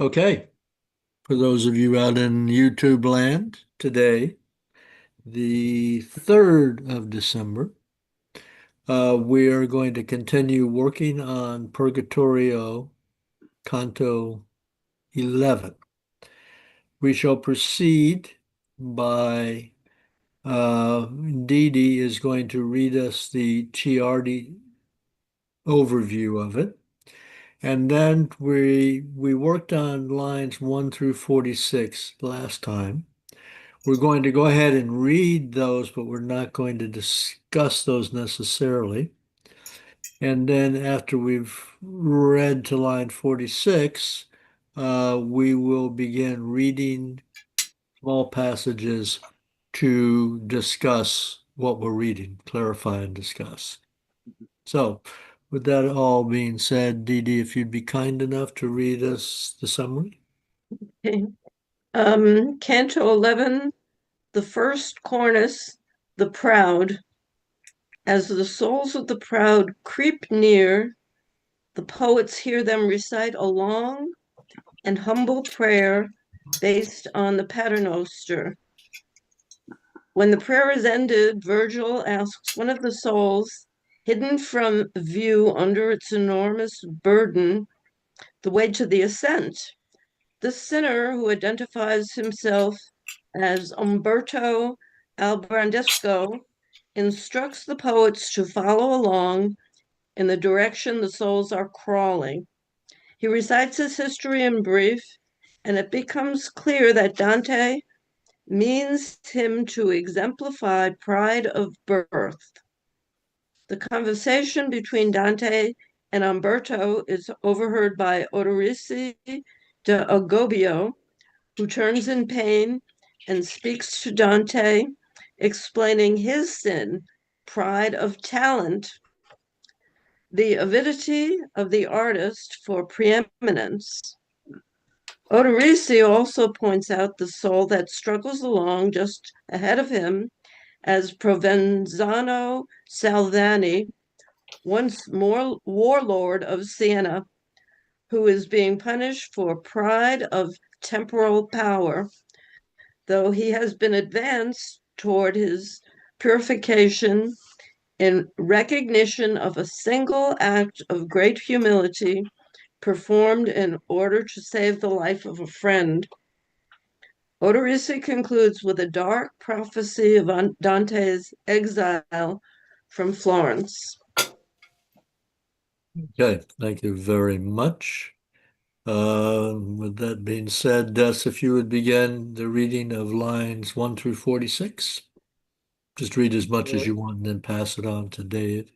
Okay, for those of you out in YouTube land today, the 3rd of December, we are going to continue working on Purgatorio Canto 11. We shall proceed by Dee Dee is going to read us the Chiardi overview of it. And then we worked on lines 1 through 46 last time. We're going to go ahead and read those, but we're not going to discuss those necessarily. And then after we've read to line 46, we will begin reading small passages to discuss what we're reading, clarify and discuss. So, with that all being said, Dee Dee, if you'd be kind enough to read us the summary. Okay. Canto 11, the first cornice, the proud. As the souls of the proud creep near, the poets hear them recite a long and humble prayer based on the Paternoster. When the prayer is ended, Virgil asks one of the souls, hidden from view under its enormous burden, the way to the ascent. The sinner, who identifies himself as Umberto Albrandesco, instructs the poets to follow along in the direction the souls are crawling. He recites his history in brief, and it becomes clear that Dante means him to exemplify pride of birth. The conversation between Dante and Umberto is overheard by Odorici de Agobio, who turns in pain and speaks to Dante, explaining his sin, pride of talent, the avidity of the artist for preeminence. Odorici also points out the soul that struggles along just ahead of him as Provenzano Salvani, once more warlord of Siena, who is being punished for pride of temporal power, though he has been advanced toward his purification in recognition of a single act of great humility performed in order to save the life of a friend. Odorici concludes with a dark prophecy of Dante's exile from Florence. Okay, thank you very much. With that being said, Des, if you would begin the reading of lines 1 through 46. Just read as much as you want and then pass it on to Dave.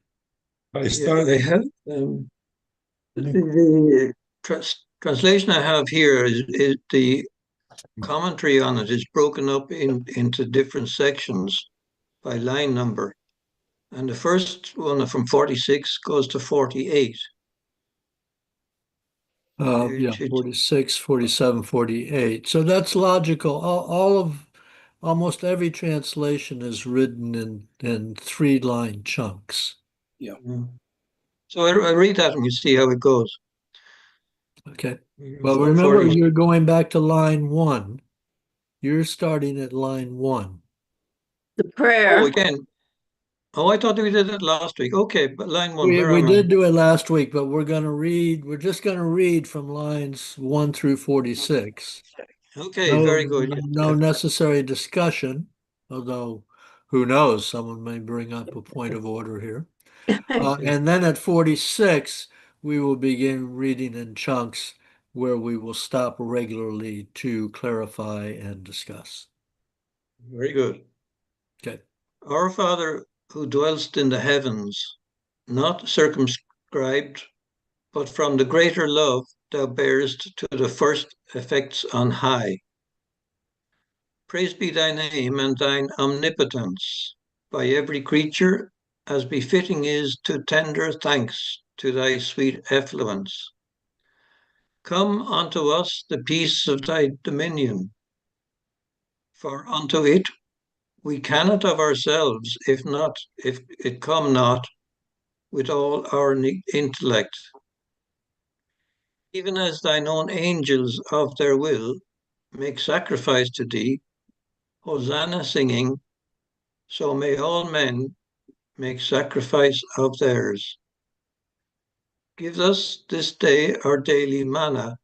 I start ahead. The translation I have here is the commentary on it is broken up into different sections by line number. And the first one from 46 goes to 48. Yeah, 46, 47, 48. So that's logical. Almost every translation is written in 3-line chunks. Yeah. So I read that and we see how it goes. Okay. Well, remember, you're going back to line 1. You're starting at line 1. The prayer. Oh, again. Oh, I thought we did it last week. Okay, but line 1, where We am I? did do it last week, but we're just going to read from lines 1 through 46. Okay, very good. No necessary discussion, although who knows, someone may bring up a point of order here. And then at 46, we will begin reading in chunks where we will stop regularly to clarify and discuss. Very good. Okay. Our Father who dwellst in the heavens, not circumscribed, but from the greater love thou bearest to the first effects on high. Praised be thy name and thine omnipotence by every creature, as befitting is to tender thanks to thy sweet effluence. Come unto us the peace of thy dominion, for unto it we cannot of ourselves, if it come not with all our intellect. Even as thine own angels of their will make sacrifice to thee, Hosanna singing, so may all men make sacrifice of theirs. Give us this day our daily manna,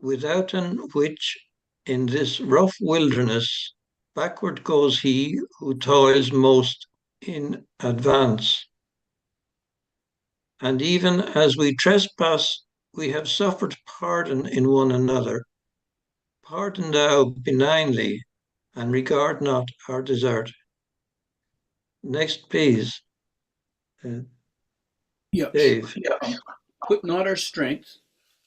withouten which in this rough wilderness backward goes he who toils most in advance. And even as we trespass, we have suffered pardon in one another. Pardon thou benignly, and regard not our desert. Next, please, uh, Yeah, sure. Dave. Put not our strength,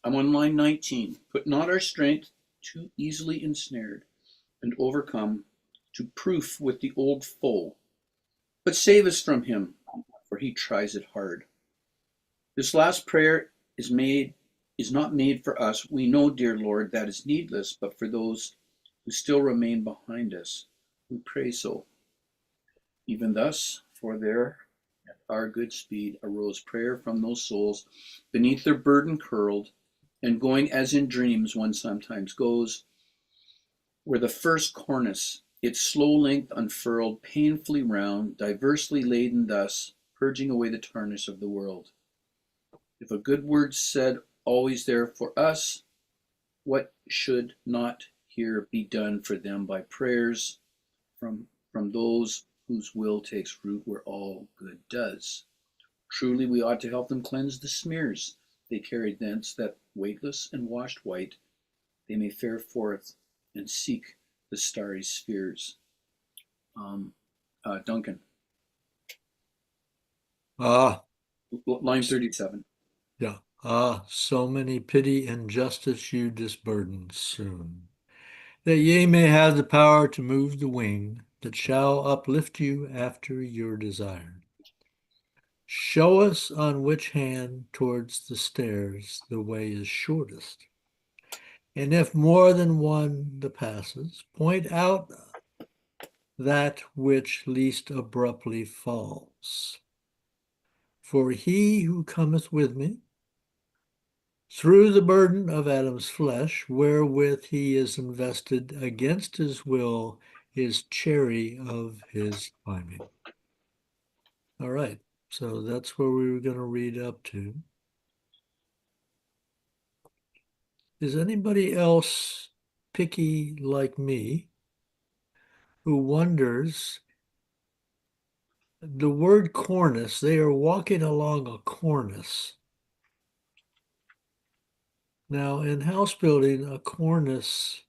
I'm on line 19. Put not our strength too easily ensnared and overcome to proof with the old foe, but save us from him, for he tries it hard. This last prayer is not made for us. We know, dear Lord, that is needless, but for those who still remain behind us, we pray so. Even thus, for there at our good speed arose prayer from those souls beneath their burden curled, and going as in dreams one sometimes goes, where the first cornice its slow length unfurled painfully round, diversely laden thus, purging away the tarnish of the world. If a good word said always there for us, what should not here be done for them by prayers from those whose will takes root where all good does? Truly we ought to help them cleanse the smears they carried thence, that weightless and washed white they may fare forth and seek the starry spheres. Duncan, Ah, line 37. yeah. Ah, so many pity and justice you disburden soon, that ye may have the power to move the wing that shall uplift you after your desire. Show us on which hand towards the stairs the way is shortest, and if more than one the passes, point out that which least abruptly falls. For he who cometh with me, through the burden of Adam's flesh, wherewith he is invested against his will, is chary of his climbing. All right, so that's where we were going to read up to. Is anybody else picky like me who wonders the word cornice? They are walking along a cornice. Now, in house building, a cornice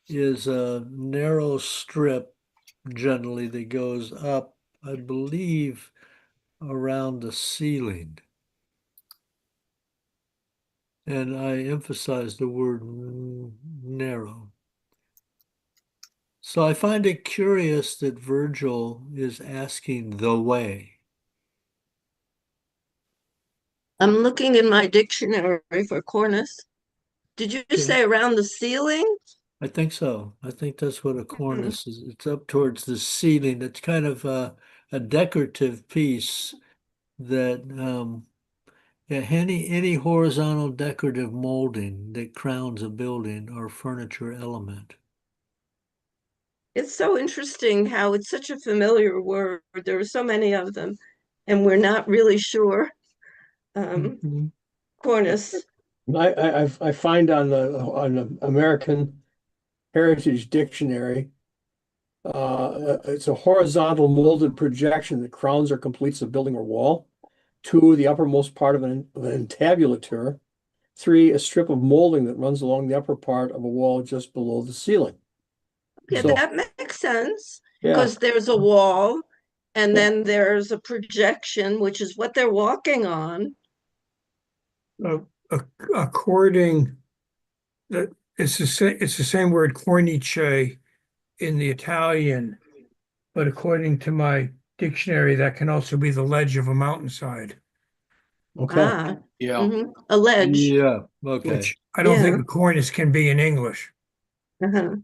is a narrow strip generally that goes up, I believe, around the ceiling. And I emphasize the word narrow. So I find it curious that Virgil is asking the way. I'm looking in my dictionary for cornice. Did you Okay. say around the ceiling? I think so. I think that's what a Hmm. cornice is. It's up towards the ceiling. It's kind of a decorative piece that yeah, any horizontal decorative molding that crowns a building or furniture element. It's so interesting how it's such a familiar word. There are so many of them, and we're not really sure. Um, Mhm. cornice. I find on the American Heritage Dictionary, it's a horizontal molded projection that crowns or completes a building or wall. Two, the uppermost part of an entablature. Three, a strip of molding that runs along the upper part of a wall just below the ceiling. Yeah, So, that makes sense yeah, because there's a wall and yeah. then there's a projection, which is what they're walking on. uh, according that it's the same word cornice in the Italian, but according to my dictionary, that can also be the ledge of a mountainside, Okay. Ah, Yeah. a ledge. Yeah, okay. which I don't Yeah. think a cornice can be in English. Uh-huh.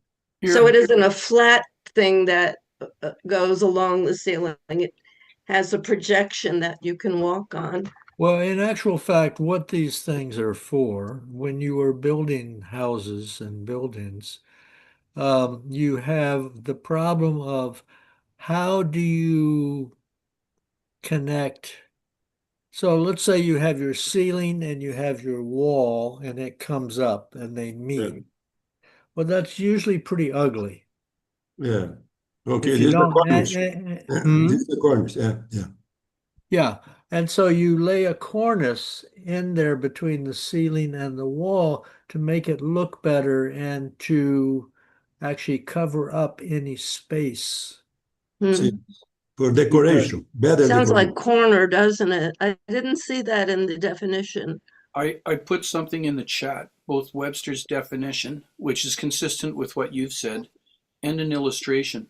So Here, it isn't a flat thing that goes along the ceiling. It has a projection that you can walk on. Well, in actual fact, what these things are for, when you are building houses and buildings, you have the problem of how do you connect? So let's say you have your ceiling and you have your wall and it comes up and they Yeah. meet. Well, that's usually pretty ugly. Yeah. Okay, If this you is the don't, cornice. This is the cornice. Yeah, yeah. yeah. And so you lay a cornice in there between the ceiling and the wall to make it look better and to actually cover up any space. See, Hmm. for Because decoration, better Sounds decoration. like corner, doesn't it? I didn't see that in the definition. I put something in the chat, both Webster's definition, which is consistent with what you've said, and an illustration.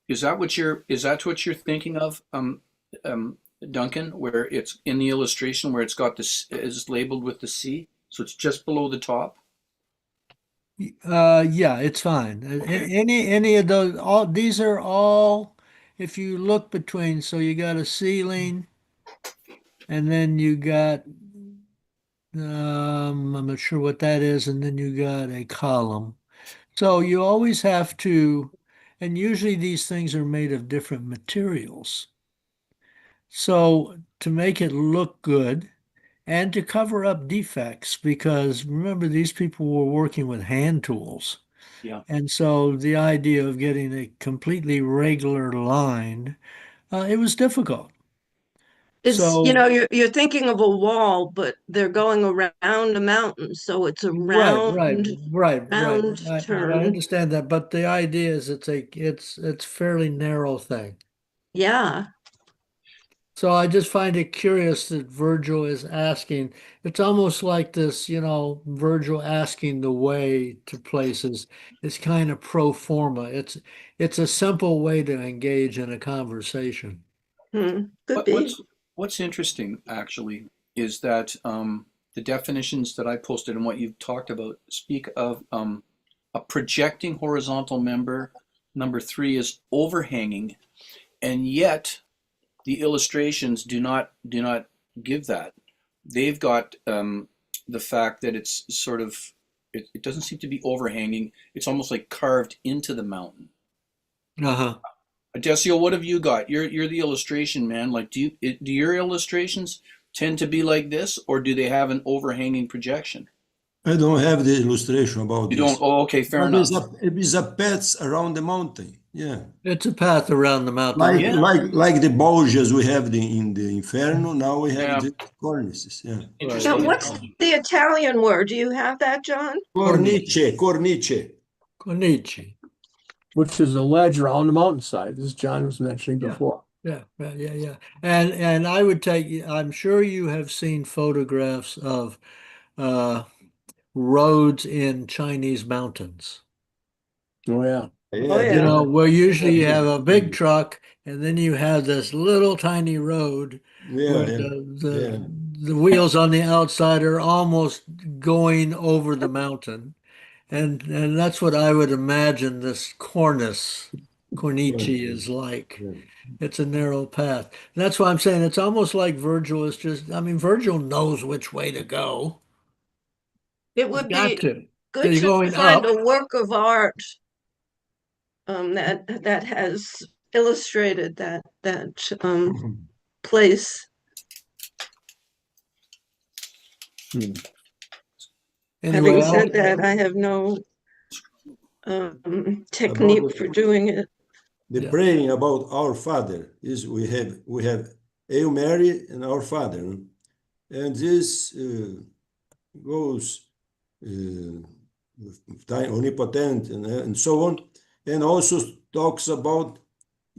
Is that what you're thinking of, Duncan, where it's in the illustration where it's got this is labeled with the C, so it's just below the top? yeah, it's fine. Okay. Any of those, all these are all, if you look between, so you got a ceiling and then you got, I'm not sure what that is, and then you got a column. So you always have to, and usually these things are made of different materials. So to make it look good and to cover up defects, because remember, these people were working with hand tools. Yeah. And so the idea of getting a completely regular line, it was difficult. It's, you So, know, you're thinking of a wall, but they're going around a mountain, so it's a right, right, right. round I turn. understand that, but the idea is it's fairly narrow thing. Yeah. So I just find it curious that Virgil is asking. It's almost like this, Virgil asking the way to places is kind of pro forma. It's a simple way to engage in a conversation. Hmm. Could What, be. what's interesting actually is that the definitions that I posted and what you've talked about speak of a projecting horizontal member. Number three is overhanging, and yet the illustrations do not give that. They've got the fact that it's sort of it doesn't seem to be overhanging. It's almost like carved into the mountain. Uh-huh. Adesio, what have you got? You're the illustration man. Like, do your illustrations tend to be like this, or do they have an overhanging projection? I don't have the illustration about You don't. this. Oh, okay, fair But enough. it's a paths around the mountain. Yeah. It's a path around the mountain. Like Yeah, like like the Borgias we have in the Inferno, now we have yeah. the cornices. Yeah. Right. Now, Interesting what's analogy. the Italian word? Do you have that, John? Cornice. Cornice, cornice. Cornice. which is a ledge around the mountainside, as John was mentioning Yeah. before. Yeah. And I would I'm sure you have seen photographs of uh roads in Chinese mountains. Oh, yeah. Oh, Yeah, You yeah. know, where usually you have a big yeah, truck and then you have this little tiny road where yeah, yeah. the wheels on the outside are almost going over the mountain. And that's what I would imagine this cornice is like. Yeah. It's a narrow path. And that's why I'm saying it's almost like Virgil is just, I mean, Virgil knows which way to go. It He's would got be to, good because you're to going find up. a work of art that has illustrated that place. Hmm. Anyway, Having said that, I have no About technique for doing it. the yeah, praying about our Father is we have Hail Mary and Our Father, no? And this goes uh, omnipotent and so on, and also talks about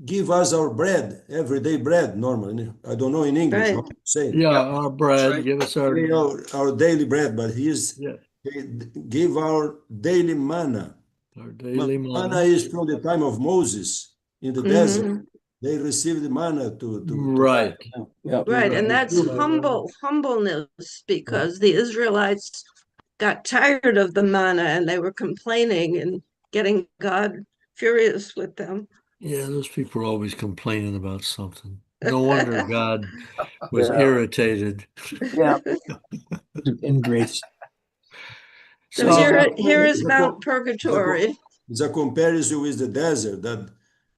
give us our bread, everyday bread. Normally, I don't know in English how Right. to say it. yeah, Yep, our that's bread, right. give us our, Pray our daily bread, but yeah, give our daily manna. our daily Manna manna. is from the time of Moses in the desert. Hmm. They received manna to Right, Yeah. Right. And right. that's humbleness because the Israelites got tired of the manna and they were complaining and getting God furious with them. Yeah, those people are always complaining about something. No wonder God was Yeah. irritated. Yeah. Ingrates. So So, here is It's a, Mount it's a, Purgatory. it's a comparison with the desert that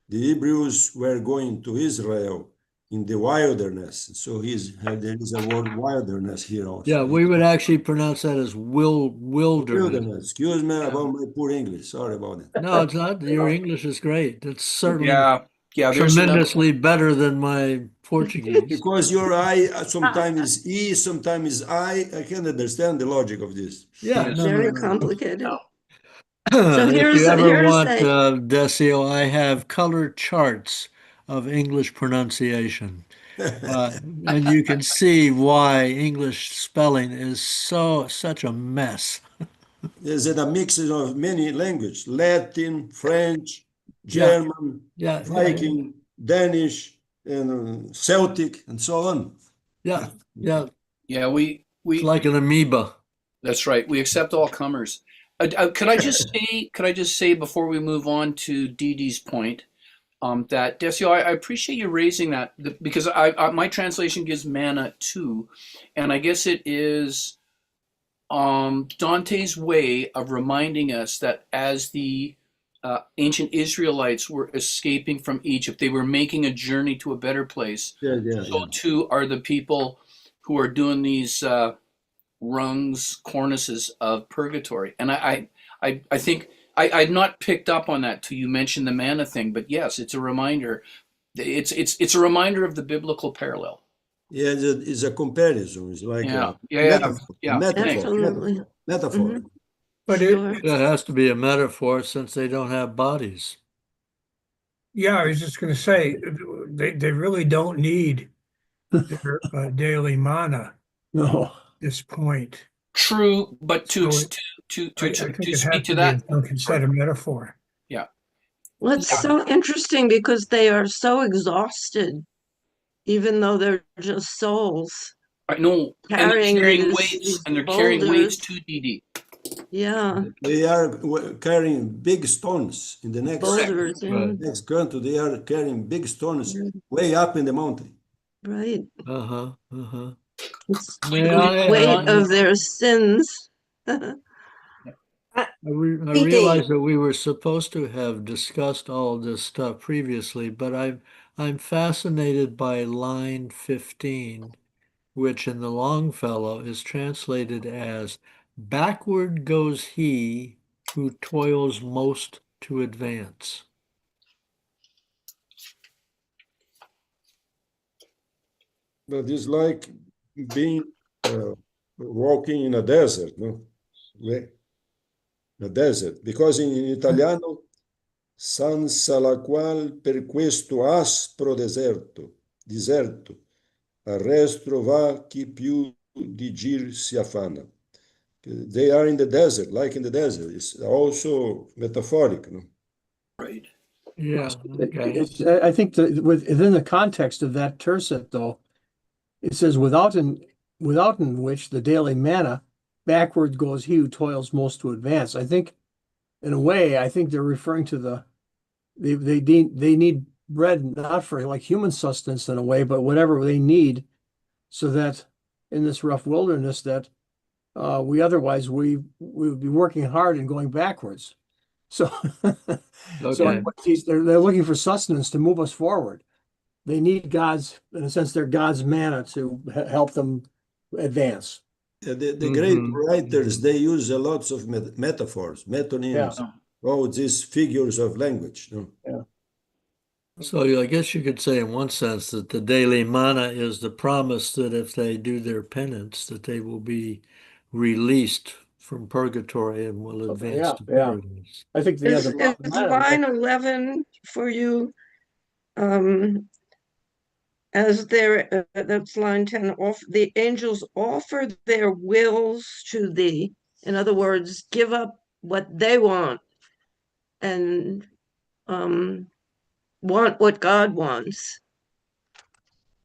the Hebrews were going to Israel in the wilderness. So there is a word wilderness here yeah, also. we would actually pronounce that as wilderness. Wilderness. Excuse me Yeah. about my poor English. Sorry about it. No, it's not. Your English is great. It's certainly Yeah. Yeah. There's another one. tremendously better than my Portuguese. Because your I sometimes is E, sometimes is I can understand the logic of this. Yeah, Yes. no, no, Very no. complicated. So If you ever here's want, the Decio, I have color charts of English pronunciation. And you can see why English spelling is such a mess. Is it a mix of many languages? Latin, French, Yeah, German, yeah, yeah, Viking, Danish, and Celtic, and so on. yeah, yeah. Yeah. It's like an amoeba. That's right. We accept all comers. Could I just say before we move on to Dee Dee's point, that Decio, I appreciate you raising that because my translation gives manna too, and I guess it is Dante's way of reminding us that as the ancient Israelites were escaping from Egypt, they were making a journey to a better place. Yeah, yeah, So yeah. too are the people who are doing these rungs, cornices of purgatory. And I think I'd not picked up on that till you mentioned the manna thing, but yes, it's a reminder. It's a reminder of the biblical parallel. Yeah, it's a comparison. It's like Yeah, a yeah, yeah, metaphor, a yeah. metaphor, Thanks. absolutely. metaphor. Hmm. But Sure. That has to be a metaphor since they don't have bodies. yeah, I was just going to say, they really don't need their daily mana at No. this point. True, but So I think to it has speak to to be, that, like you said, a metaphor. yeah, Well, it's yeah. so interesting because they are so exhausted, even though they're just souls I know, and they're carrying carrying weights, these and they're carrying weights boulders. too, DD. Yeah, They are carrying big stones in the Correct. boulders. Yeah, Right. next country. They are carrying big stones way up in the mountain. right. Uh-huh. Uh-huh. It's May the I, weight of their sins. I Dee. realize that we were supposed to have discussed all of this stuff previously, but I'm fascinated by line 15, which in the Longfellow is translated as backward goes he who toils most to advance. But it's like being walking in a desert, no? A desert, because in italiano senza la qual per questo aspro deserto, arresto va chi più di gir si affanna. They are in the desert, like in the desert. It's also metaphoric, no? Right. Yeah, okay. I think that within the context of that tercet, though, it says without in which the daily manna backward goes he who toils most to advance. I think in a way, I think they're referring to they need bread not for like human sustenance in a way, but whatever they need, so that in this rough wilderness that we would be working hard and going backwards. So so Okay. they're looking for sustenance to move us forward. They need God's, in a sense, they're God's manna to help them advance. The great Mm-hmm. writers, they use a lots of metaphors, Yeah, metonyms, Oh, all these figures of language, no? yeah. So I guess you could say in one sense that the daily manna is the promise that if they do their penance, that they will be released from purgatory and will advance Yeah, to yeah. paradise. I think the Is manna, line 11 for you? As their that's line 10, off the angels offer their wills to thee. In other words, give up what they want and want what God wants.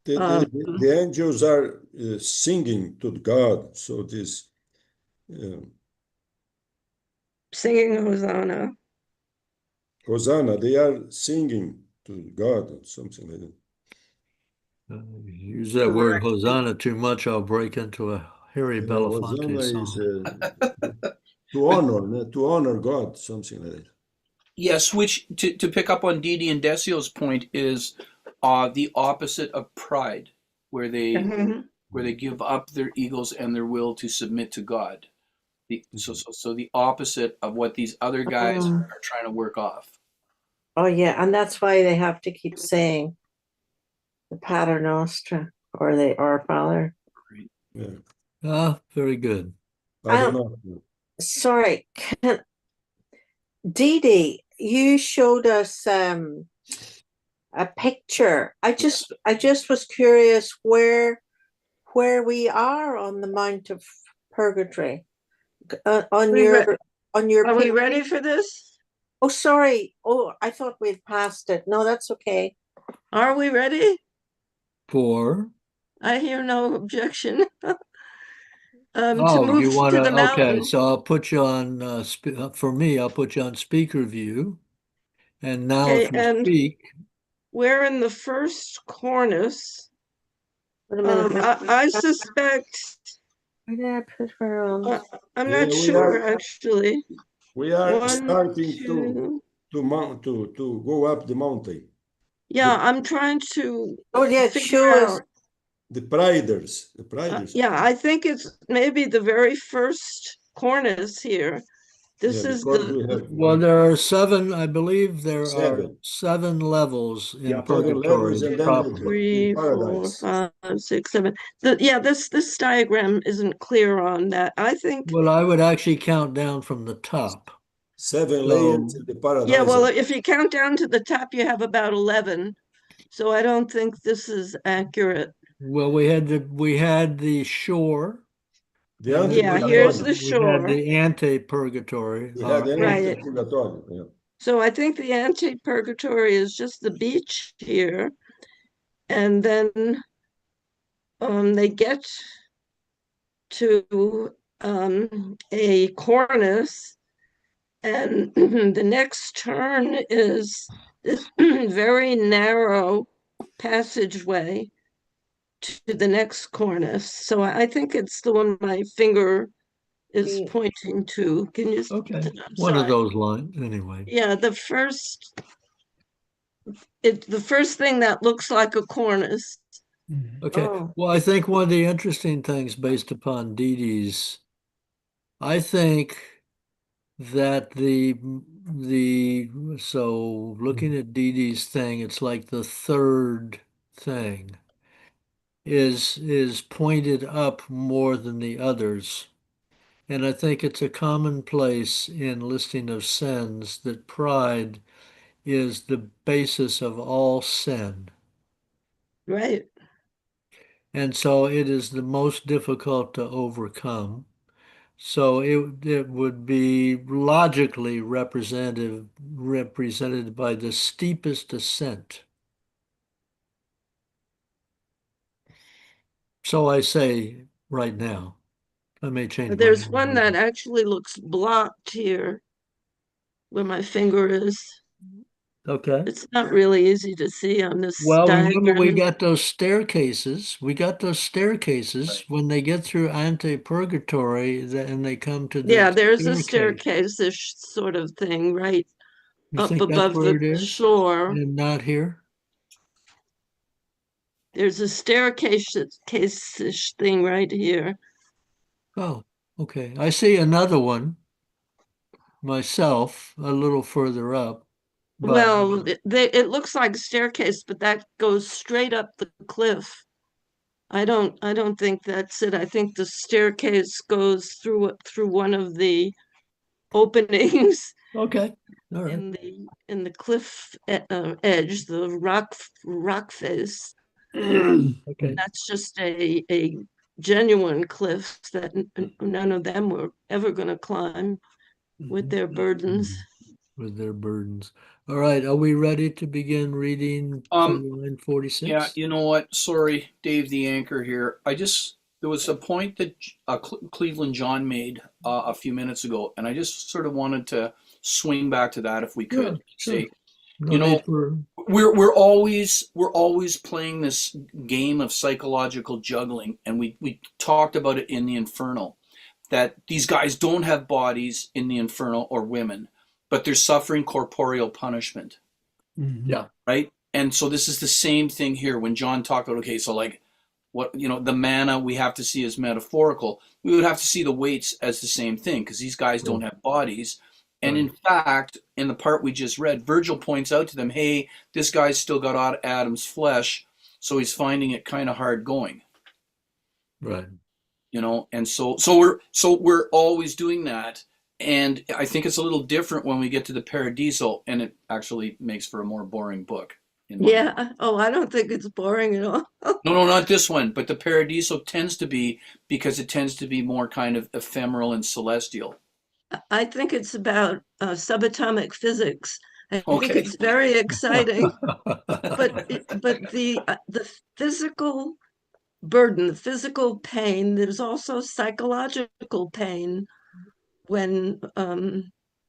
The, Um, the, the angels are singing to God, so this uh, Singing Hosanna. Hosanna, they are singing to God or something like that. Use that word Hosanna too much, I'll break into a Harry Belafonte Hosanna is song. to honor God, something like that. Yes, which to pick up on Didi and Decio's point is the opposite of pride, where Mhm. they give up their egos and their will to submit to God. So the opposite of what these other guys Um, are trying to work off. oh yeah, and that's why they have to keep saying the Pater Noster or the Our Father. Right? Yeah. Ah, very good. I don't Um, know. sorry, Dee Dee, you showed us a picture. I just was curious where we are on the Mount of Purgatory. On We re- your Are we pic. ready for this? Oh, sorry. Oh, I thought we'd passed it. No, that's okay. Are we ready? For, I hear no objection. To oh, you move want to to, the okay, mountain. so I'll put you on, for me, I'll put you on speaker view. And now Okay, if you and speak, we're in the first cornice. Wait a minute. I suspect, Where did I put her on? I'm Yeah, not sure actually. we are One, starting two. to go up the mountain. Yeah, The I'm trying to Oh, yeah, figure show us. out. the Priders. Yeah, I think it's maybe the very first cornice here. Yeah, This is because we the have well, there are seven, I believe there are seven, seven levels in Yeah, seven levels, purgatory and then proper. the three, four, paradise. five, six, seven. Yeah, this diagram isn't clear on that. I think, Well, I would actually count down from the top. Seven layers So, in the yeah, paradise. well, if you count down to the top, you have about 11. So I don't think this is accurate. well, we had the shore, The and then Yeah, here's the ante-purgatory. we had shore, the ante-purgatory, We had the right? ante-purgatory. Yeah. So I think the anti-purgatory is just the beach here, and then they get to a cornice, and the next turn is this very narrow passageway to the next cornice. So I think it's the one my finger is The pointing to. Can you? okay, I'm one of sorry. those lines anyway. Yeah, the first thing that looks like a cornice. Okay, oh, well, I think one of the interesting things based upon Dee Dee's, I think that so looking at Dee Dee's thing, it's like the third thing is pointed up more than the others. And I think it's a commonplace in listing of sins that pride is the basis of all sin. Right. And so it is the most difficult to overcome. So it would be logically represented by the steepest ascent. So I say right now. I may change my There's mind one that later. actually looks blocked here where my finger is. Okay. It's not really easy to see on this Well, remember we diagram. got those staircases. We got those staircases when they get through ante-purgatory and they come to Yeah, that there's a staircase. staircase-ish sort of thing right You up think that's above where the it is shore. and not here? There's a staircase-ish thing right here. Oh, okay. I see another one myself a little further up, but Well, it looks like a staircase, but that goes straight up the cliff. I don't think that's it. I think the staircase goes through one of the openings okay. All right. in the cliff edge, the rock face. Okay. That's just a genuine cliff that none of them were ever going to climb with their burdens. With their burdens. All right. Are we ready to begin reading Um, from line yeah, 46? you know what? Sorry, Dave the anchor here. There was a point that Cleveland John made a few minutes ago, and I just sort of wanted to swing back to that if we Sure, could. sure. Say, No you know, need for we're always playing this game of psychological juggling, and we talked about it in the Infernal, that these guys don't have bodies in the Infernal, or women, but they're suffering corporeal punishment, Yeah. right? And so this is the same thing here when John talked about, okay, so like what, the manna we have to see as metaphorical, we would have to see the weights as the same thing, because these guys don't have bodies. And in fact, in the part we just read, Virgil points out to them, hey, this guy's still got Adam's flesh, so he's finding it kind of hard going. Right. And so we're always doing that. And I think it's a little different when we get to the Paradiso, and it actually makes for a more boring book. Yeah. Oh, I don't think it's boring at all. No, not this one, but the Paradiso tends to be, because it tends to be more kind of ephemeral and celestial. I think it's about subatomic physics. I think Okay. it's very exciting, but the physical burden, the physical pain, there's also psychological pain when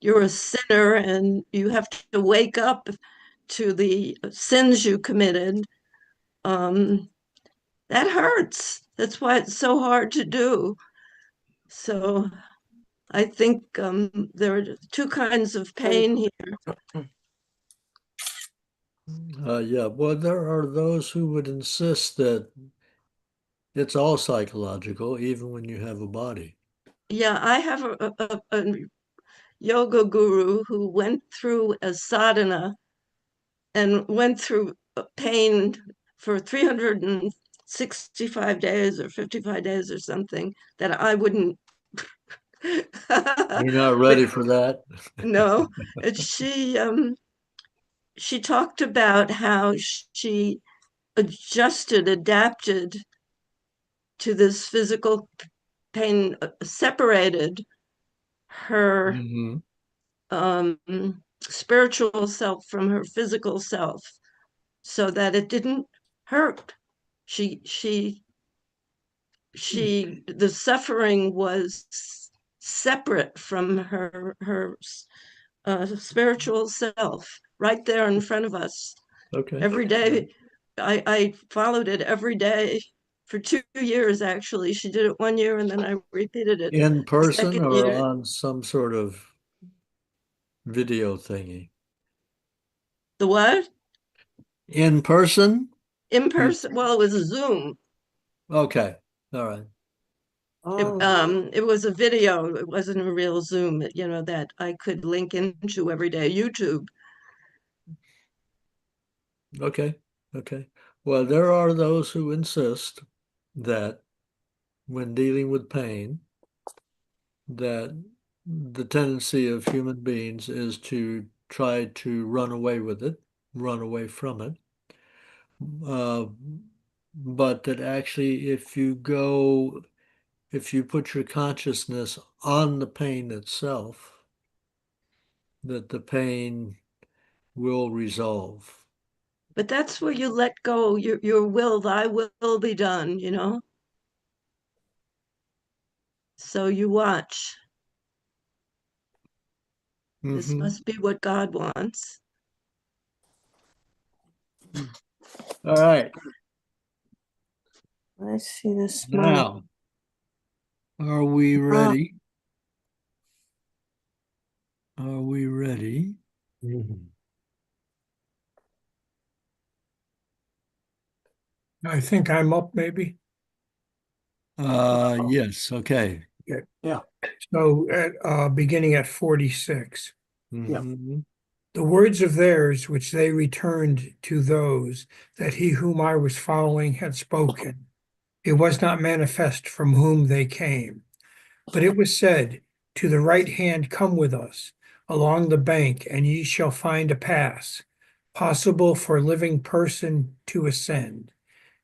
you're a sinner and you have to wake up to the sins you committed. That hurts. That's why it's so hard to do. So I think there are two kinds of pain here. Yeah, well, there are those who would insist that it's all psychological, even when you have a body. Yeah, I have a yoga guru who went through a sadhana and went through pain for 365 days or 55 days or something that I wouldn't. You're not ready for that? No, she talked about how she adapted to this physical pain, separated her Hmm. um, spiritual self from her physical self so that it didn't hurt. She she the suffering was separate from her spiritual self, right there in front of us Okay. every day. I followed it every day for 2 years, actually. She did it 1 year and then I repeated it In the person second or year. on some sort of video thingy? The what? In person? In You, person? Well, it was a Zoom. okay. All right. It was a video. It wasn't a real Zoom, that I could link into every day. YouTube. Okay. Okay. Well, there are those who insist that when dealing with pain, that the tendency of human beings is to try to run away with it, run away from it. Uh, but that actually, if you put your consciousness on the pain itself, that the pain will resolve. But that's where you let go your will, thy will be done. So you watch. This Hmm. must be what God wants. All right. I see the smile. Now, are we Ah, ready? Are we ready? I think I'm up maybe. Yes. Okay. Yeah. So at beginning at 46. Hmm. The words of theirs which they returned to those that he whom I was following had spoken. It was not manifest from whom they came, but it was said, to the right hand come with us along the bank, and ye shall find a pass, possible for living person to ascend.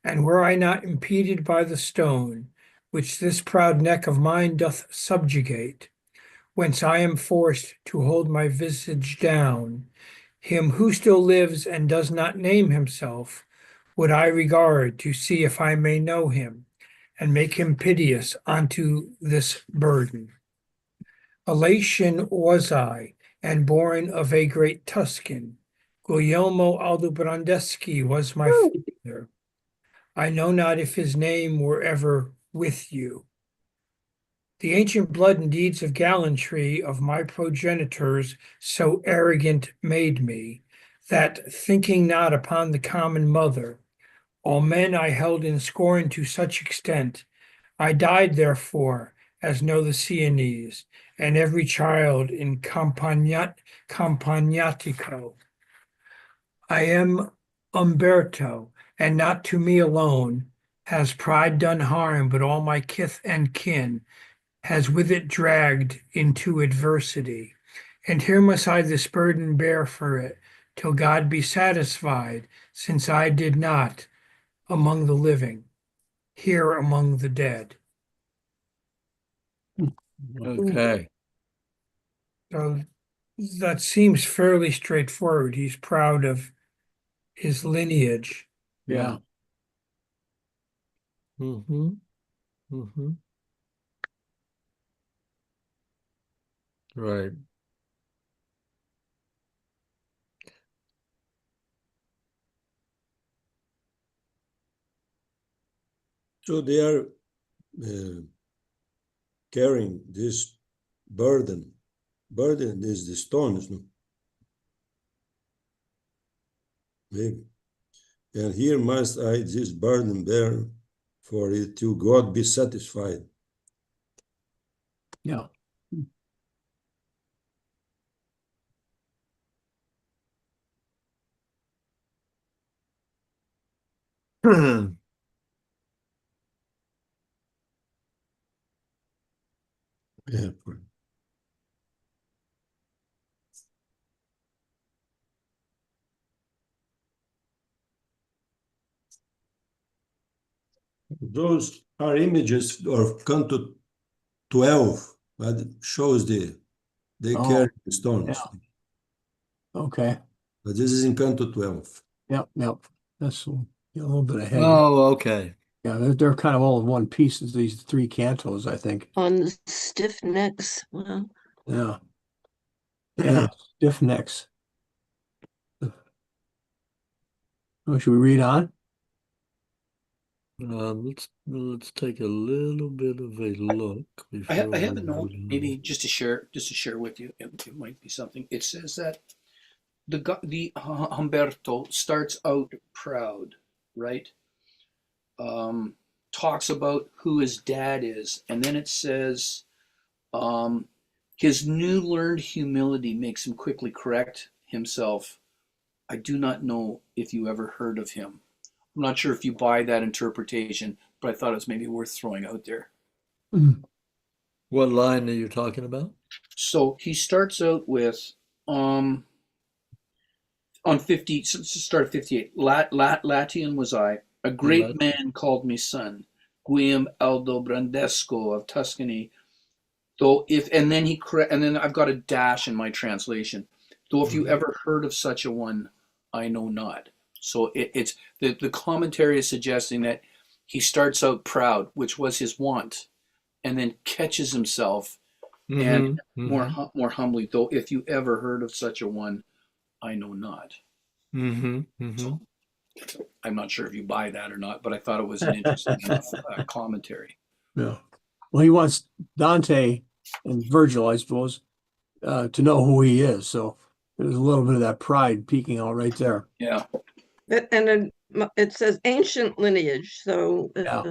And were I not impeded by the stone, which this proud neck of mine doth subjugate, whence I am forced to hold my visage down, him who still lives and does not name himself, would I regard to see if I may know him, and make him piteous unto this burden. Elation was I, and born of a great Tuscan, Guglielmo Aldobrandeschi was my father. I know not if his name were ever with you. The ancient blood and deeds of gallantry of my progenitors so arrogant made me, that thinking not upon the common mother, all men I held in scorn to such extent, I died therefore, as know the Sienese, and every child in Campagnatico. I am Umberto, and not to me alone has pride done harm, but all my kith and kin has with it dragged into adversity. And here must I this burden bear for it, till God be satisfied, since I did not among the living, here among the dead. Okay. So that seems fairly straightforward. He's proud of his lineage. Yeah. Mm-hmm. Mm-hmm. Right. So they are carrying this burden. Burden is the stones, no? Maybe. And here must I this burden bear, for it to God be satisfied. Yeah. Yeah. Those are images of Canto 12, but it shows they Oh, carry the stones. yeah. Okay. But this is in Canto 12. Yep. Yep. That's a little bit ahead. Oh, okay. Yeah, they're kind of all in one piece. These three cantos, I think. On the stiff necks. Well, Yeah. Yeah. Stiff necks. Oh, should we read on? Let's take a little bit of a look before I we have a note, move maybe on. just to share with you. It might be something. It says that the Humberto starts out proud, right? Um, Talks about who his dad is, and then it says um, his new learned humility makes him quickly correct himself. I do not know if you ever heard of him. I'm not sure if you buy that interpretation, but I thought it was maybe worth throwing out there. Mm. What line are you talking about? So he starts out with um, on 50, start at 58. Latian was I. A great Let, man called me son. Guillem Aldo Brandesco of Tuscany. Though if and then he and then I've got a dash in my translation. Though if you ever heard of such a one, I know not. So it's the commentary is suggesting that he starts out proud, which was his want, and then catches himself and more humbly. Though if you ever heard of such a one, I know not. So I'm not sure if you buy that or not, but I thought it was an interesting enough commentary. Yeah. Well, he wants Dante and Virgil, I suppose, to know who he is. So there's a little bit of that pride peeking out right there. Yeah. and it says ancient lineage, so Yeah.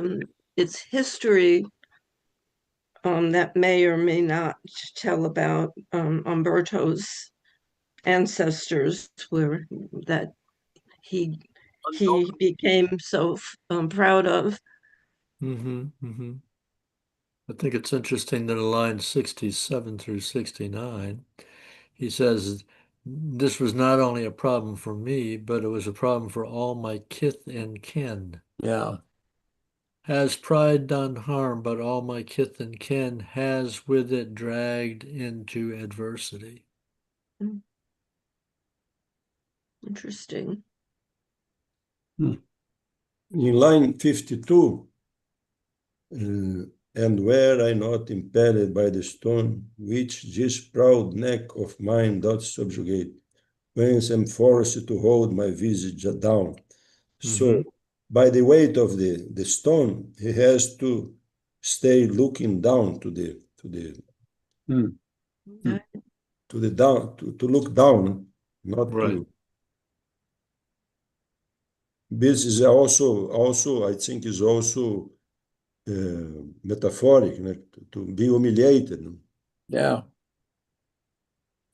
it's history that may or may not tell about Umberto's ancestors, where that he became so proud of. I think it's interesting that in line 67 through 69, he says, this was not only a problem for me, but it was a problem for all my kith and kin. Yeah. Has pride done harm, but all my kith and kin has with it dragged into adversity. Interesting. In line 52, and were I not impelled by the stone, which this proud neck of mine doth subjugate, whence am forced to hold my visage down. So, Mhm. by the weight of the stone, he has to stay looking down Hmm. to the down to look down, not Right. to. This is also I think is also metaphoric, to be humiliated. Yeah.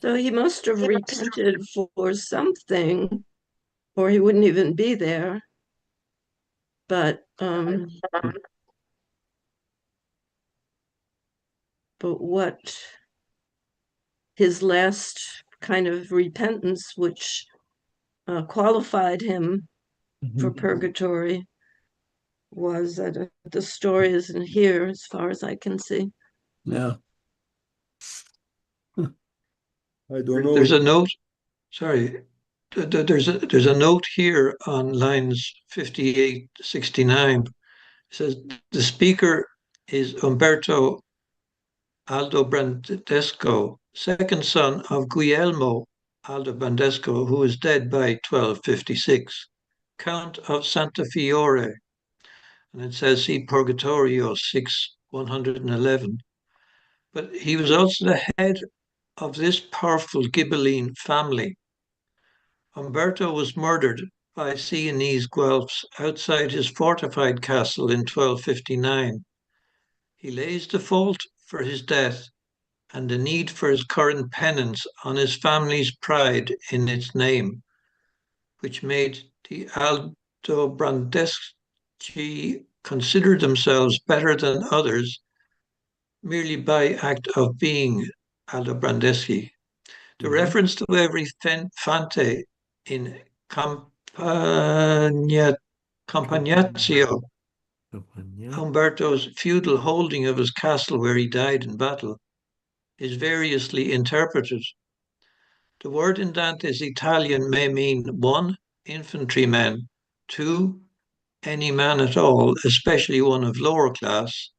So he must have repented for something, or he wouldn't even be there. But what his last kind of repentance, which qualified him for Mhm. purgatory, was that the story isn't here, as far as I can see. Yeah. I don't know There's if a note, sorry, there's a note here on lines 58 to 69. It says the speaker is Umberto Aldobrandesco, second son of Guglielmo Aldobrandesco, who is dead by 1256, Count of Santa Fiore. And it says see Purgatorio 111. But he was also the head of this powerful Ghibelline family. Umberto was murdered by Sienese Guelphs outside his fortified castle in 1259. He lays the fault for his death and the need for his current penance on his family's pride in its name, which made the Aldobrandeschi consider themselves better than others merely by act of being Aldobrandeschi. The reference to every fante in Campagnazio, Campagna. Umberto's feudal holding of his castle where he died in battle, is variously interpreted. The word in Dante's Italian may mean one, infantryman, two, any man at all, especially one of lower class,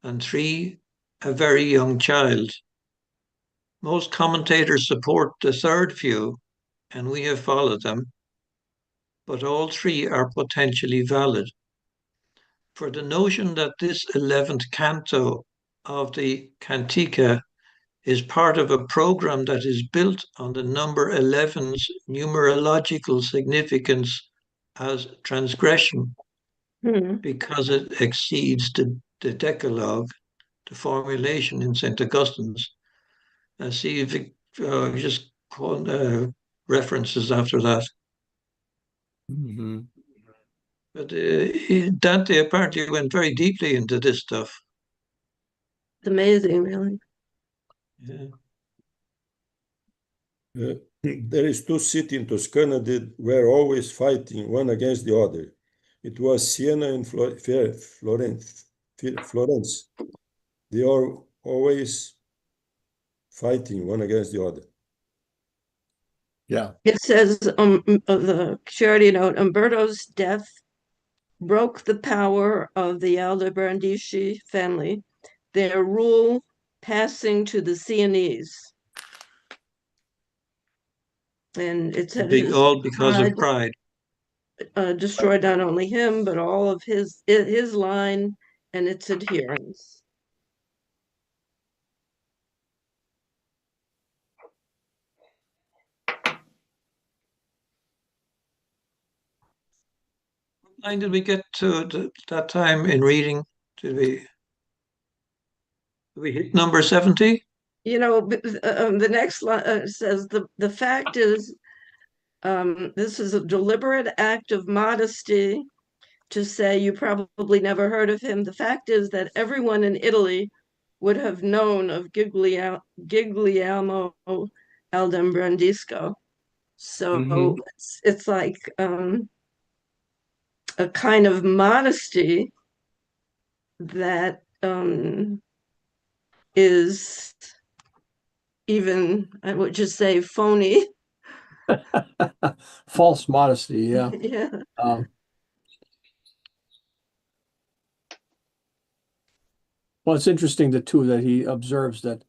and three, a very young child. Most commentators support the third view, and we have followed them, but all three are potentially valid. For the notion that this 11th canto of the Cantica is part of a program that is built on the number 11's numerological significance as transgression Hmm. because it exceeds the Decalogue, the formulation in St. Augustine's. See if it just references after that. Mhm. But Dante apparently went very deeply into this stuff. It's amazing, really. Yeah. there is two cities in Toscana that were always fighting one against the other. It was Siena and Florence. Florence. They are always fighting one against the other. Yeah. It says the charity note, Umberto's death broke the power of the Aldobrandeschi family, their rule passing to the Sienese. And it said All because of pride pride. destroyed not only him, but all of his line and its adherents. What line did we get to that time in reading? Did we hit number 70? You know, the next line says the fact is, this is a deliberate act of modesty to say you probably never heard of him. The fact is that everyone in Italy would have known of Giglielmo Aldobrandesco. So Mhm. it's like a kind of modesty that is even, I would just say, phony. False modesty. Yeah. Yeah. Um, well, it's interesting that too that he observes that.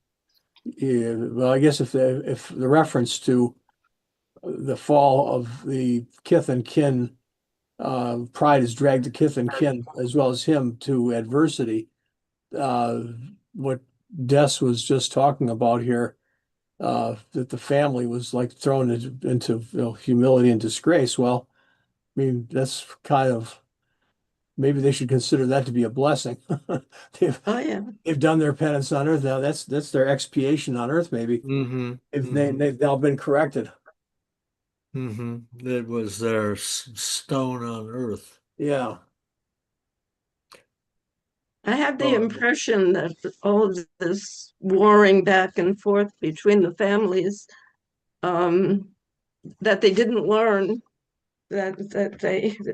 Well, I guess if the reference to the fall of the kith and kin. Pride has dragged the kith and kin as well as him to adversity. Uh, what Des was just talking about here, that the family was like thrown into humility and disgrace. Well, I mean, that's kind of maybe they should consider that to be a blessing. They've Oh, yeah. they've done their penance on earth. Now that's their expiation on earth, maybe. Mm-hmm. If Mm-hmm. they've now been corrected. Mm-hmm. It was their stone on earth. Yeah. I had the Oh, impression that all of this warring back and forth between the families, um, that they didn't learn, that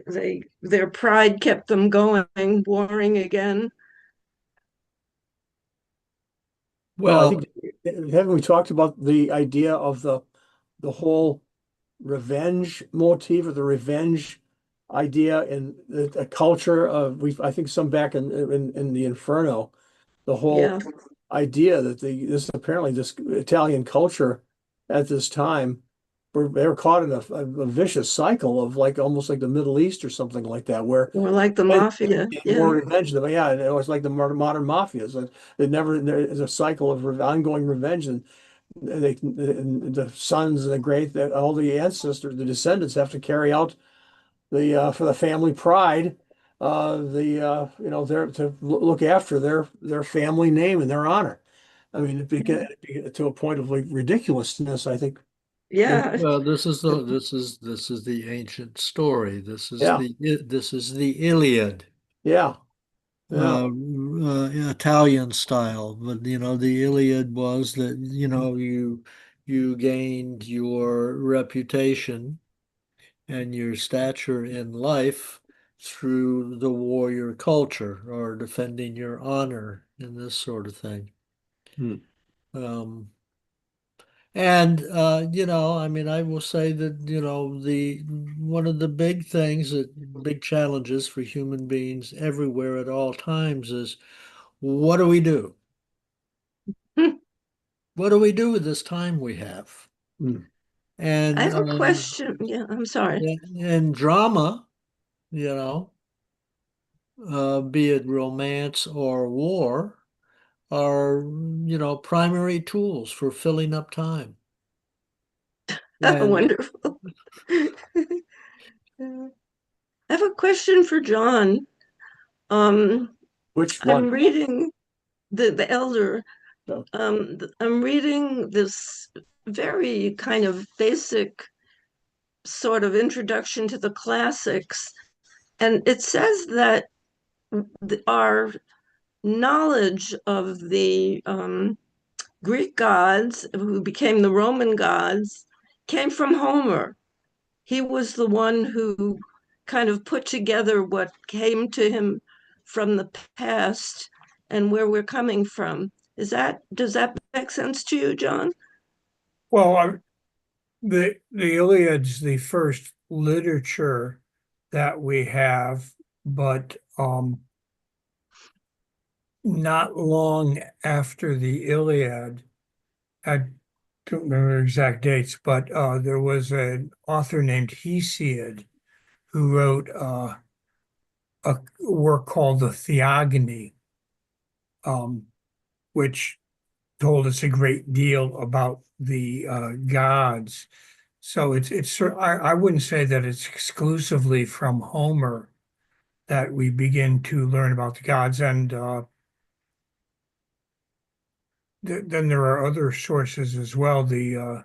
they their pride kept them going, warring again. Well, I well, think haven't we talked about the idea of the whole revenge motif or the revenge idea in the culture of we I think some back in the Inferno, the whole Yeah, idea that this Italian culture at this time they were caught in a vicious cycle of like almost like the Middle East or something like that where or like the human mafia. beings Yeah, more revenge than yeah, and it was like the modern mafias. It never there is a cycle of ongoing revenge, and the sons and the great that all the ancestors, the descendants have to carry out the for the family pride, they're to look after their family name and their honor. I mean, it to a point of like ridiculousness, I think. yeah, well, this is the ancient story. Yeah, This is the Iliad, yeah, yeah. Italian style. But the Iliad was that you gained your reputation and your stature in life through the warrior culture or defending your honor and this sort of thing. Hmm. Um, and I mean, I will say that, the one of the big challenges for human beings everywhere at all times is what do we do? I What do we do with this time we have? Hmm. And have a question. Yeah, I'm sorry. and drama, you know, be it romance or war, are, primary tools for filling up time. And Wonderful. I have a question for John. Um, Which I'm one? reading the elder. No. I'm reading this very kind of basic sort of introduction to the classics, and it says that our knowledge of the Greek gods, who became the Roman gods, came from Homer. He was the one who kind of put together what came to him from the past and where we're coming from. Does that make sense to you, John? Well, the Iliad's the first literature that we have, but not long after the Iliad, I don't remember exact dates, but there was an author named Hesiod who wrote a work called the Theogony, um, which told us a great deal about the gods. So I wouldn't say that it's exclusively from Homer that we begin to learn about the gods, and then there are other sources as well. The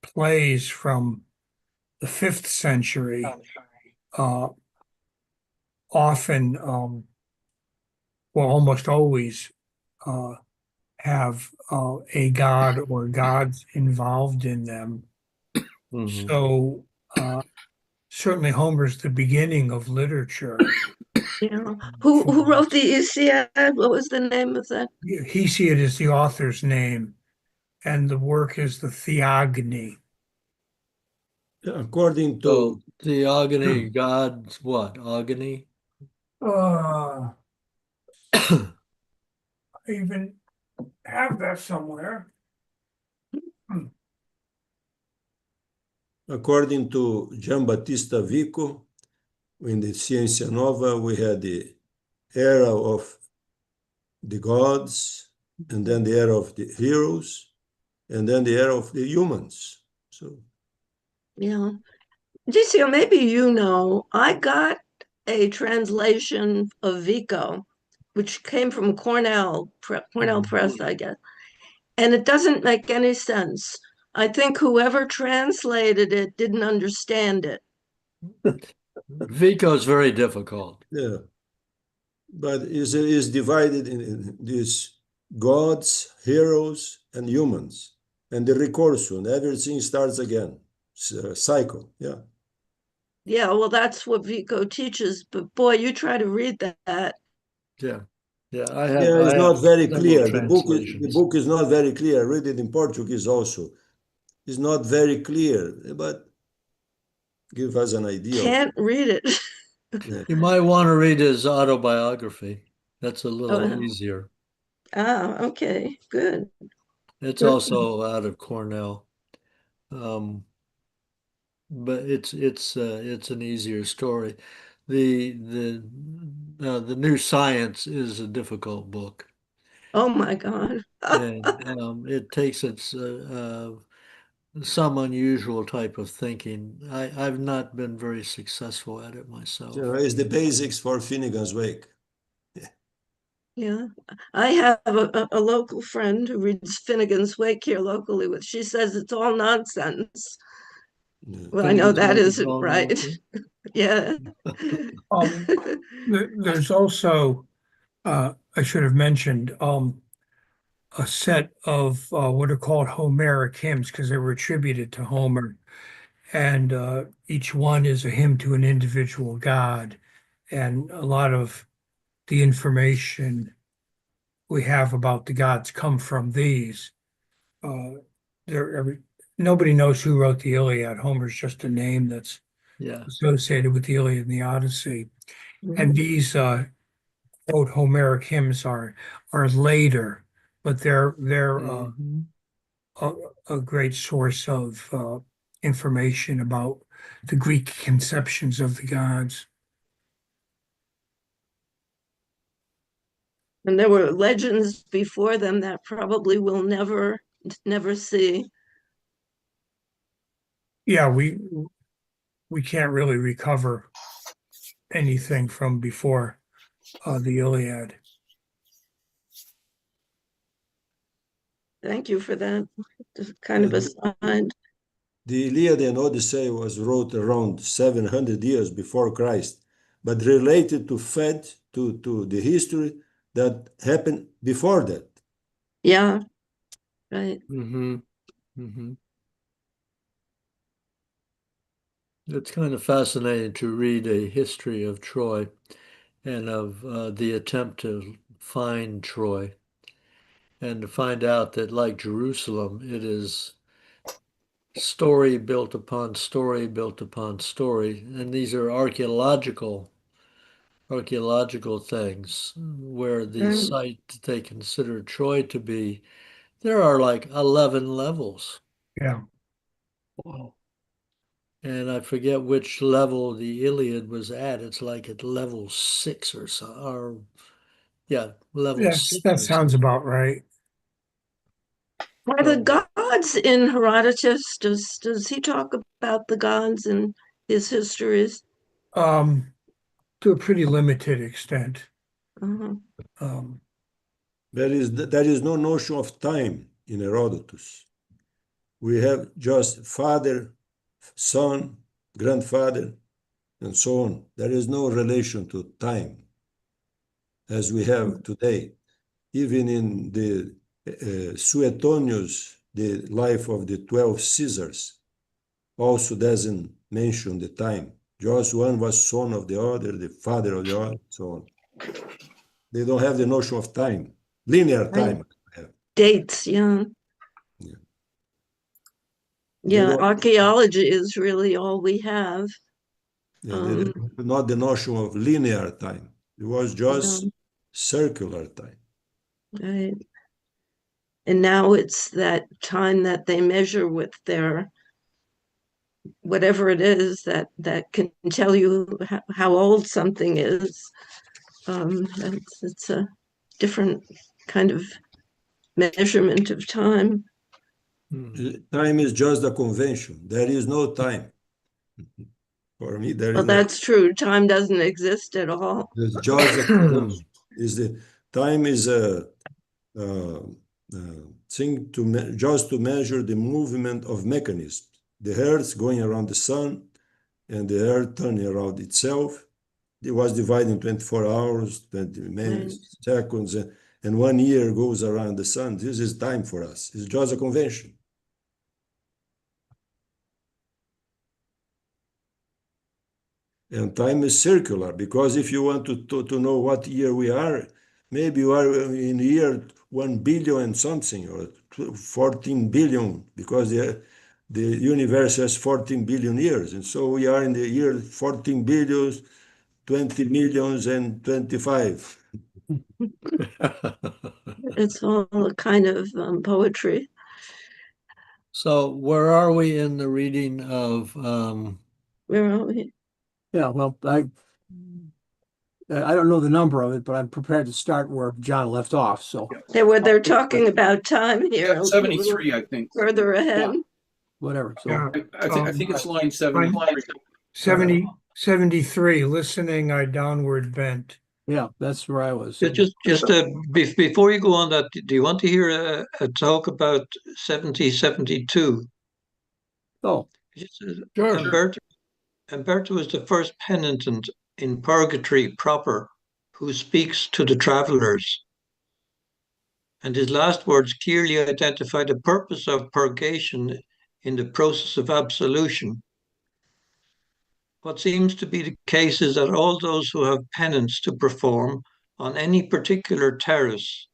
plays from the fifth century uh, often, well, almost always, uh, have a god or gods involved in them. Mhm. So certainly Homer's the beginning of literature. Yeah. For Who wrote the Iliad? What was the name of that? Hesiod is the author's name, and the work is the Theogony. According to So theogony, God's what? Agony? I even have that somewhere. according to Giambattista Vico, in the Scienza Nova, we had the era of the gods, and then the era of the heroes, and then the era of the humans. So, Yeah. Dicio, maybe you know, I got a translation of Vico, which came from Cornell Press, I guess, and it doesn't make any sense. I think whoever translated it didn't understand it. Vico is very difficult. yeah, but is divided in these gods, heroes, and humans, and the recursion. Everything starts again. It's a cycle. Yeah. Yeah, well, that's what Vico teaches, but boy, you try to read that. Yeah. Yeah, Yeah, I it's have not very several clear. The translations. book is not very clear. Read it in Portuguese also. It's not very clear, but give us an idea of. Can't read it. Yeah. You might want to read his autobiography. That's a little Oh, easier. okay, good. It's Good. also out of Cornell. Um, but it's an easier story. The New Science is a difficult book, Oh my God. and it takes some unusual type of thinking. I've not been very successful at it So myself. it's the basics for Finnegan's Wake. Yeah, I have a local friend who reads Finnegan's Wake here locally, which she says it's all nonsense. Yeah. Well, I know Finnegan's that Wake is isn't all right. nonsense. Yeah. Um, there's also, I should have mentioned, a set of what are called Homeric hymns because they were attributed to Homer. And each one is a hymn to an individual god. And a lot of the information we have about the gods come from these. Uh, nobody knows who wrote the Iliad. Homer's just a name that's Yeah. associated with the Iliad and the Odyssey. And Mhm. these quote Homeric hymns are later, but they're Mhm. a, a great source of information about the Greek conceptions of the gods. And there were legends before them that probably we'll never see. Yeah, we can't really recover anything from before the Iliad. Thank you for that. Just kind Yeah, of aside. the Iliad and Odyssey was wrote around 700 years before Christ, but related to to the history that happened before that. Yeah, right. Mm-hmm. Mm-hmm. It's kind of fascinating to read a history of Troy and of the attempt to find Troy and to find out that, like Jerusalem, it is story built upon story built upon story. And these are archaeological things where the Right. site that they consider Troy to be, there are like 11 levels. Yeah. Wow. And I forget which level the Iliad was at. It's like at level 6 or so, or yeah, level six That or sounds something. about right. Are the So gods in Herodotus? Does he talk about the gods in his histories? Um, to a pretty limited extent. Uh-huh. Um, There is no notion of time in Herodotus. We have just father, son, grandfather, and so on. There is no relation to time as we have today. Even in the Suetonius, the life of the 12 Caesars, also doesn't mention the time. Just one was son of the other, the father of the other, so on. They don't have the notion of time, linear Right. time. Dates, yeah. Yeah. They Yeah, don't, archaeology is really all we have. yeah, Um, not the notion of linear time. It was yeah, just circular time. right. And now it's that time that they measure with their whatever it is that can tell you how old something is. It's a different kind of measurement of time. Time is just a convention. There is no time. For me, there Well, is no. that's true. Time doesn't exist at all. It's just a convention. Is the time is a thing just to measure the movement of mechanisms. The Earth going around the sun and the Earth turning around itself. It was divided in 24 hours, 20 minutes, Right. seconds, and 1 year goes around the sun. This is time for us. It's just a convention. And time is circular because if you want to know what year we are, maybe you are in year 1 billion and something or 14 billion because the universe has 14 billion years. And so we are in the year 14 billions, 20 millions, and 25. It's all a kind of poetry. So where are we in the reading of Where are we? Yeah, well, I don't know the number of it, but I'm prepared to start where John left off. So They're talking about time here, a little 73, I think. further ahead. whatever. So Yeah, I think it's line 73. 73, listening, I downward bent. yeah, that's where I was. Before you go on that, do you want to hear a talk about 7072? Oh, Sure. Umberto is the first penitent in purgatory proper who speaks to the travelers. And his last words clearly identify the purpose of purgation in the process of absolution. What seems to be the case is that all those who have penance to perform on any particular terrace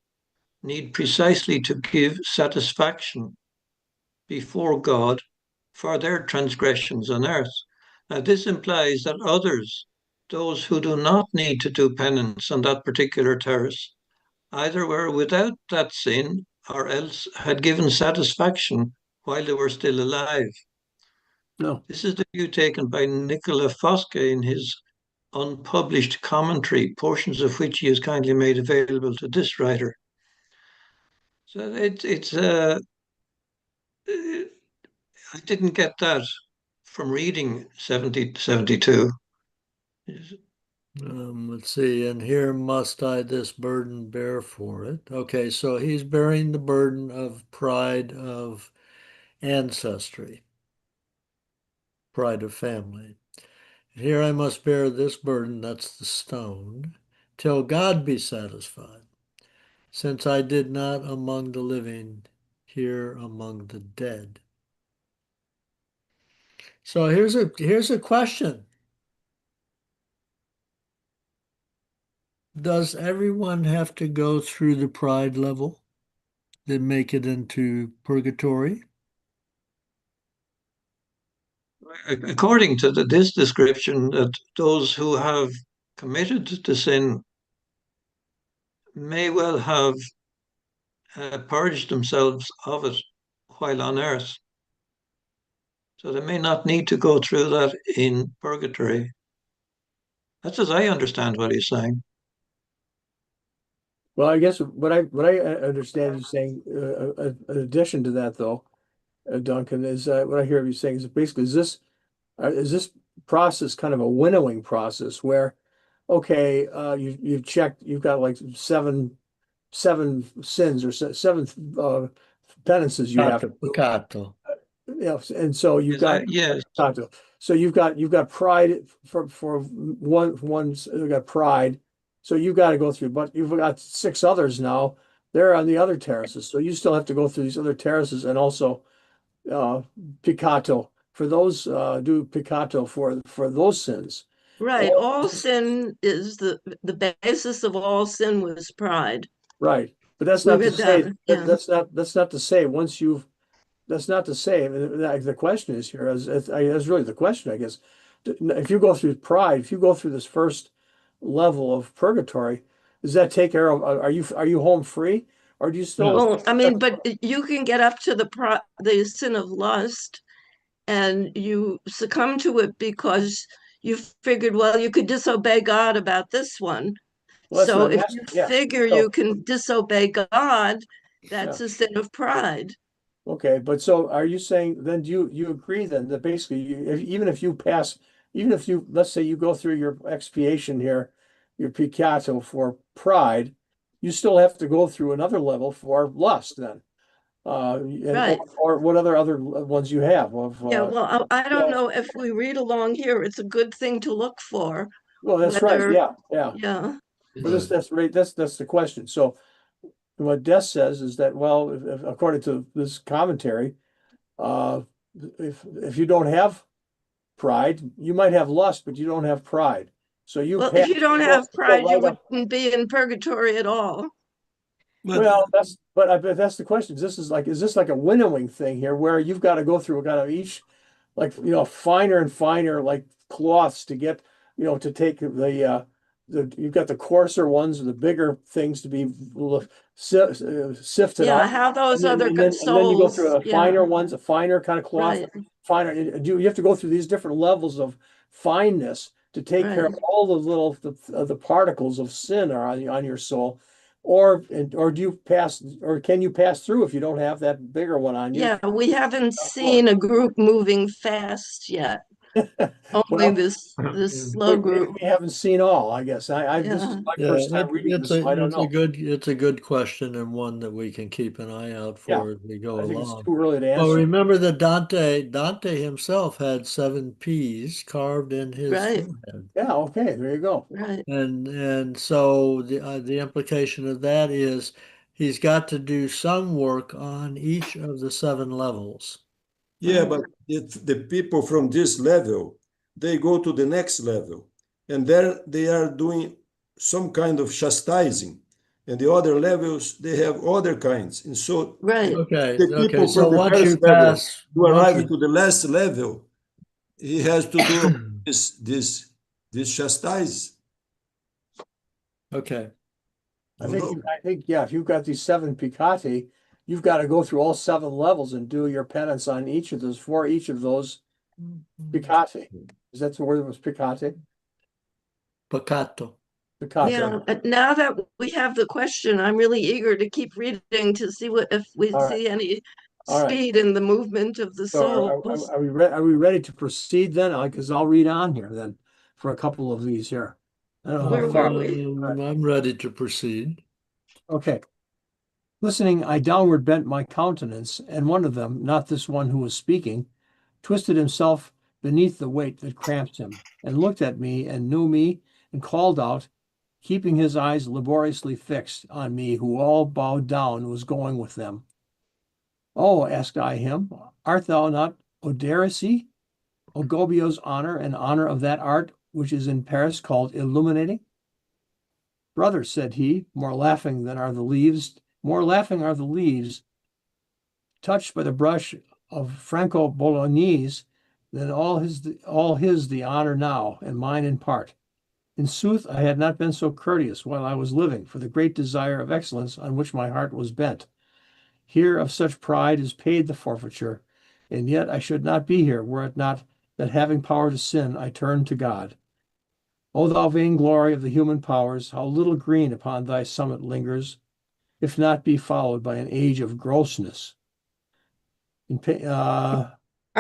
need precisely to give satisfaction before God for their transgressions on earth. Now, this implies that others, those who do not need to do penance on that particular terrace, either were without that sin or else had given satisfaction while they were still alive. no. This is the view taken by Nicola Fosca in his unpublished commentary, portions of which he has kindly made available to this writer. So I didn't get that from reading 7072. Let's see, and here must I this burden bear for it. Okay, so he's bearing the burden of pride of ancestry, pride of family. Here I must bear this burden, that's the stone, till God be satisfied, since I did not among the living, here among the dead. So here's a question. Does everyone have to go through the pride level that make it into purgatory? According to this description, that those who have committed the sin may well have purged themselves of it while on earth. So they may not need to go through that in purgatory. That's as I understand what he's saying. Well, I guess what I understand you saying, in addition to that, though, Duncan, is what I hear you saying is basically is this process kind of a winnowing process where, okay, you've checked, you've got like seven sins or seven penances you have to do. Peccato. Yeah, and so you've got Yes. so you've got pride for one you got pride, so you've got to go through, but you've got six others now. They're on the other terraces, so you still have to go through these other terraces and also peccato for those do peccato for those sins. Right. All sin is the basis of all sin was pride. Right, but that's We not to read say that. Yeah. that's not to say once you've that's not to say, I mean, the question is here, that's really the question, I guess. If you go through pride, if you go through this first level of purgatory, does that take care of, are you home free? Or do you still? Well, I mean, but you can get up to the sin of lust and you succumb to it because you figured, well, you could disobey God about this one. Well, that's So what I'm if you asking. Yeah. figure you So, can disobey God, yeah. that's a sin of pride. Okay, but so are you saying then do you agree then that basically even if you pass, even if you, let's say you go through your expiation here, your piccato for pride, you still have to go through another level for lust then? And Right. or what other ones you have of Yeah, well, I don't well, know if we read along here, it's a good thing to look for well, that's right. whether, Yeah, yeah. yeah, But that's right. That's the question. So what Des says is that, well, if according to this commentary, uh, if you don't have pride, you might have lust, but you don't have pride. So you well, if pass, you don't go, have go pride, you right up. wouldn't be in purgatory at all. But Well, but that's the question. Is this like a winnowing thing here where you've got to go through kind of each, like, finer and finer, like cloths to get, to take you've got the coarser ones, the bigger things to be sifted Yeah, out. how And those then, other and then, and then you go through souls, a yeah, finer ones, a finer kind of cloth, right, finer. You have to go through these different levels of fineness to take care right. of all the little the particles of sin are on your soul, or do you pass, or can you pass through if you don't have that bigger one on you? Yeah, we haven't Of course. seen a group moving fast yet. Only Well, this slow we group. haven't seen all, I guess. This is Yeah. my Yeah, first time reading it's this, so I don't know. it's a good question and one that we can keep an eye out Yeah, for as we go I think it's along. too early to Well, answer. remember that Dante himself had seven P's carved in his Right, forehead. Yeah, okay, there you go. right. And so the implication of that is he's got to do some work on each of the seven levels. Yeah, Right. but the people from this level, they go to the next level, and there they are doing some kind of chastising, and the other levels they have other kinds, and so Right. the Okay. people So from the once you first level pass, to arrive to the last level, he has to do this chastise. okay. I Don't think, know. yeah, if you've got these seven piccati, you've got to go through all seven levels and do your penance on each of those, for each of those piccati. Is that the word? It was piccati? Peccato. Piccata. Yeah, now that we have the question, I'm really eager to keep reading to see what if we All right, see any all right. speed in the movement of the So souls. are we ready to proceed then? Because I'll read on here then for a couple of these here. I don't know how Where far. were we? All right. I'm ready to proceed. Okay. Listening, I downward bent my countenance, and one of them, not this one who was speaking, twisted himself beneath the weight that cramped him, and looked at me and knew me, and called out, keeping his eyes laboriously fixed on me, who all bowed down and was going with them. Oh, asked I him, art thou not Oderisi, Ogobio's honor and honor of that art which is in Paris called illuminating? Brother, said he, more laughing are the leaves touched by the brush of Franco Bolognese than all his the honor now, and mine in part. In sooth, I had not been so courteous while I was living, for the great desire of excellence on which my heart was bent. Here of such pride is paid the forfeiture, and yet I should not be here were it not that having power to sin, I turned to God. O thou vain glory of the human powers, how little green upon thy summit lingers, if not be followed by an age of grossness. I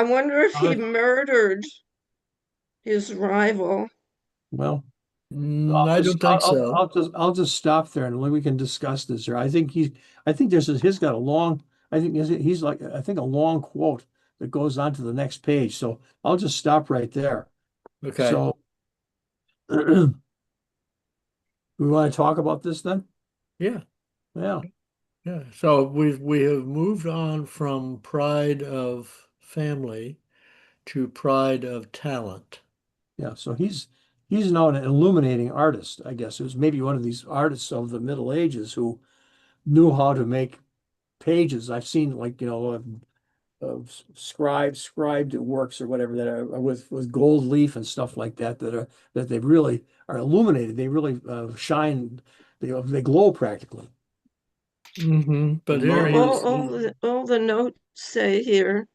wonder if he Uh, murdered his rival. well, I don't think so. I'll just stop there and we can discuss this here. I think he's got a long, I think he's like, I think a long quote that goes on to the next page. So I'll just stop right there. Okay. So we want to talk about this then? Yeah. Yeah. Yeah. So we have moved on from pride of family to pride of talent. Yeah. So he's now an illuminating artist, I guess. It was maybe one of these artists of the Middle Ages who knew how to make pages. I've seen like, of scribed works or whatever that are with gold leaf and stuff like that that they really are illuminated. They really shine. They glow practically. But here Well, No, he is. all the notes say here,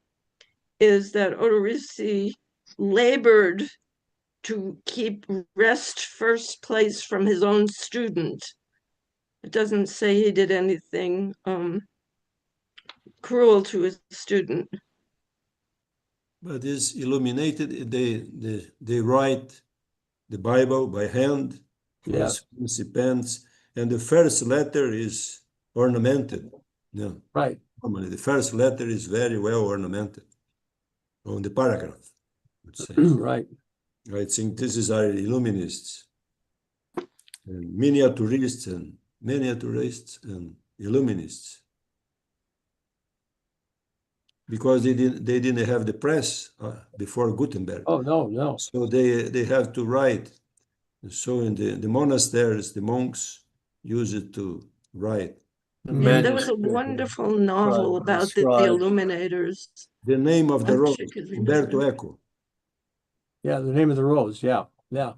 is that Odorissi labored to keep rest first place from his own student. It doesn't say he did anything cruel to his student. But is illuminated, they write the Bible by hand Yeah, with fancy pens, and the first letter is ornamented. Yeah, right. normally the first letter is very well ornamented on the paragraph, it says. Right. I think this is our Illuminists and miniaturists and Illuminists. Because they didn't have the press before Gutenberg. Oh, no. So they have to write. So in the monasteries, the monks use it to write. The Yeah, there was a manuscript wonderful novel the about the scribe. Illuminators. The name of I the wish rose, I could Umberto remember. Eco. Yeah, the name of the rose. Yeah. Yeah,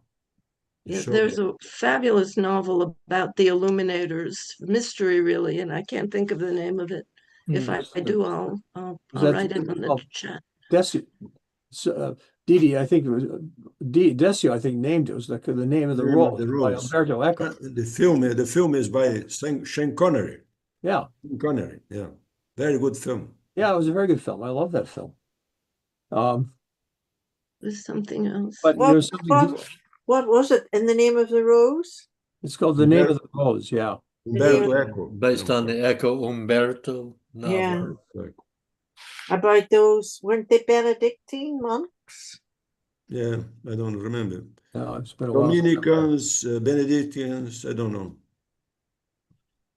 Show there's a fabulous novel about the Illuminators, mystery really, and I can't think of the name of it. If Hmm. I do, I'll Was I'll that write it on the oh, chat. Desi, Didi, I think it was Decio, I think named it was the name of the the name of rose the by rose. Umberto Eco. The film is by Sean Connery. Yeah. Sean Connery, yeah. Very good film. Yeah, it was a very good film. I love that film. There's something else. But What there's something what was it? In the Name of the Rose? it's called The Name of the Rose, yeah. The name Umberto of, Eco. Based on the Eco Umberto novel. yeah. About those, weren't they Benedictine monks? Yeah, I don't remember. No, it's been a while. Dominicans, Benedictines, I don't know.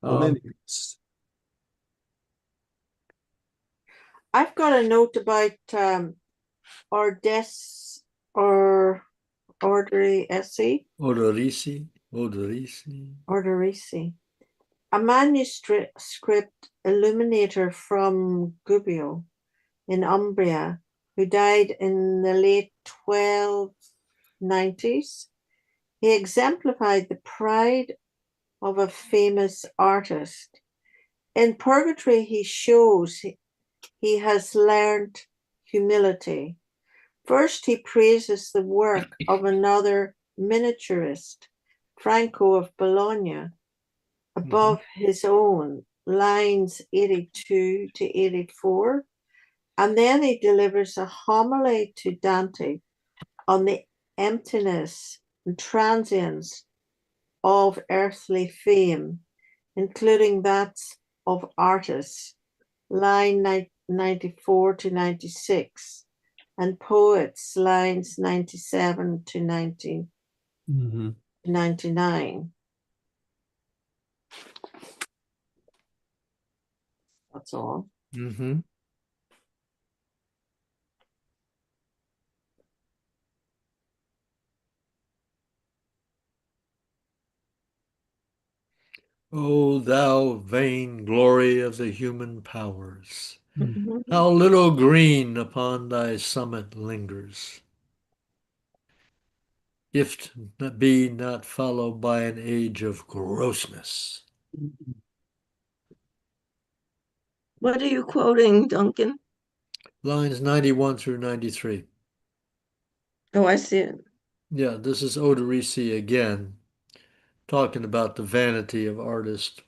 Dominicans. I've got a note about Ordes or Orderici, a manuscript illuminator from Gubbio in Umbria, who died in the late 1290s. He exemplified the pride of a famous artist. In Purgatory, he shows he has learned humility. First, he praises the work of another miniaturist, Franco of Bologna, above his own, lines 82 to 84. And then he delivers a homily to Dante on the emptiness and transience of earthly fame, including that of artists, line 94 to 96, and poets, lines 97 to 99. That's all. Mm-hmm. O thou vain glory of the human powers, how little green upon thy summit lingers, if be not followed by an age of grossness. What are you quoting, Duncan? Lines 91 through 93. Oh, I see it. Yeah, this is Odorissi again, talking about the vanity of artists,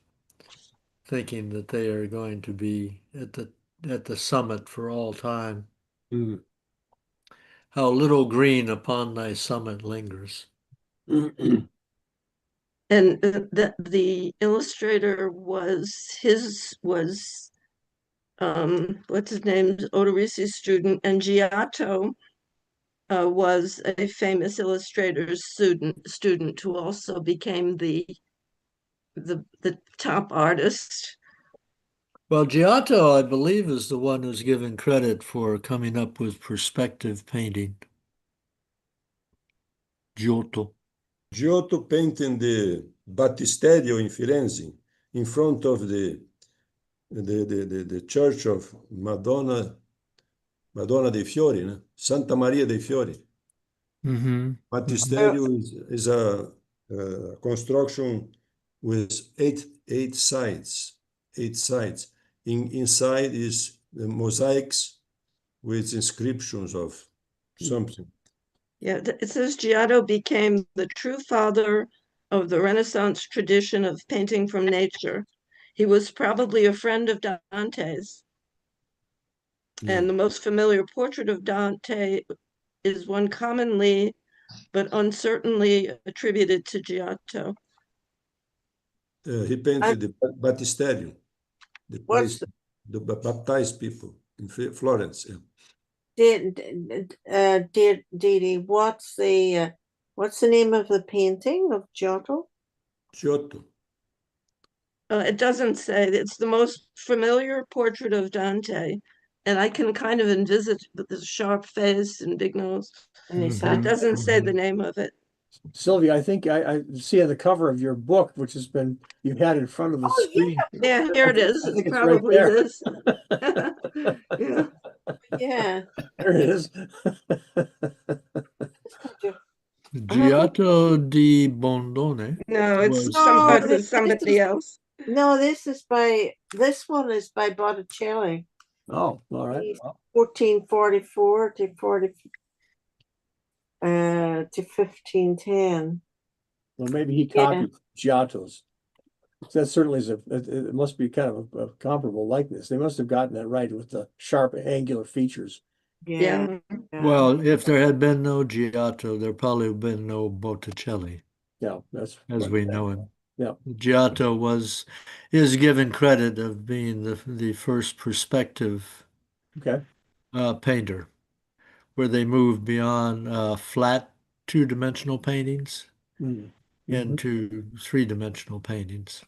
thinking that they are going to be at the summit for all time. How little green upon thy summit lingers. And the illustrator was what's his name, Odorisse's student, and Giotto was a famous illustrator's student who also became the top artist. Well, Giotto, I believe, is the one who's given credit for coming up with perspective painting. Giotto. Giotto painted the Battisterio in Firenze in front of the church of Madonna dei Fiori, no? Santa Maria dei Fiori. Mm-hmm. Battisterio is a construction with eight sides. Inside is the mosaics with inscriptions of something. Yeah, it says Giotto became the true father of the Renaissance tradition of painting from nature. He was probably a friend of Dante's, Yeah. and the most familiar portrait of Dante is one commonly but uncertainly attributed to Giotto. He painted the Battisterium, the place, What's the, the baptized people in Florence. Yeah. Didi, what's the name of the painting of Giotto? Giotto. It doesn't say. It's the most familiar portrait of Dante, and I can kind of envisage with his sharp face and big nose, And his but it Mhm. hat. doesn't say the name of it. Sylvia, I think I see on the cover of your book, which has been you had in front of the Oh, screen. Yeah, here it is. I It's think it's right probably there. this. Yeah. yeah. There it is. Giotto di Bondone No, it's was No, somebody else. this one is by Botticelli. Oh, all right. He's Well, 1444 to 1510. well, maybe he Yeah. copied Giotto's. That certainly is it must be kind of a comparable likeness. They must have gotten that right with the sharp angular features. Yeah. Yeah. well, if there had been no Giotto, there probably would have been no Botticelli Yeah, that's as what, we know him. yeah. Giotto is given credit of being the first perspective Okay. painter, where they moved beyond flat two-dimensional paintings Mhm. into three-dimensional paintings.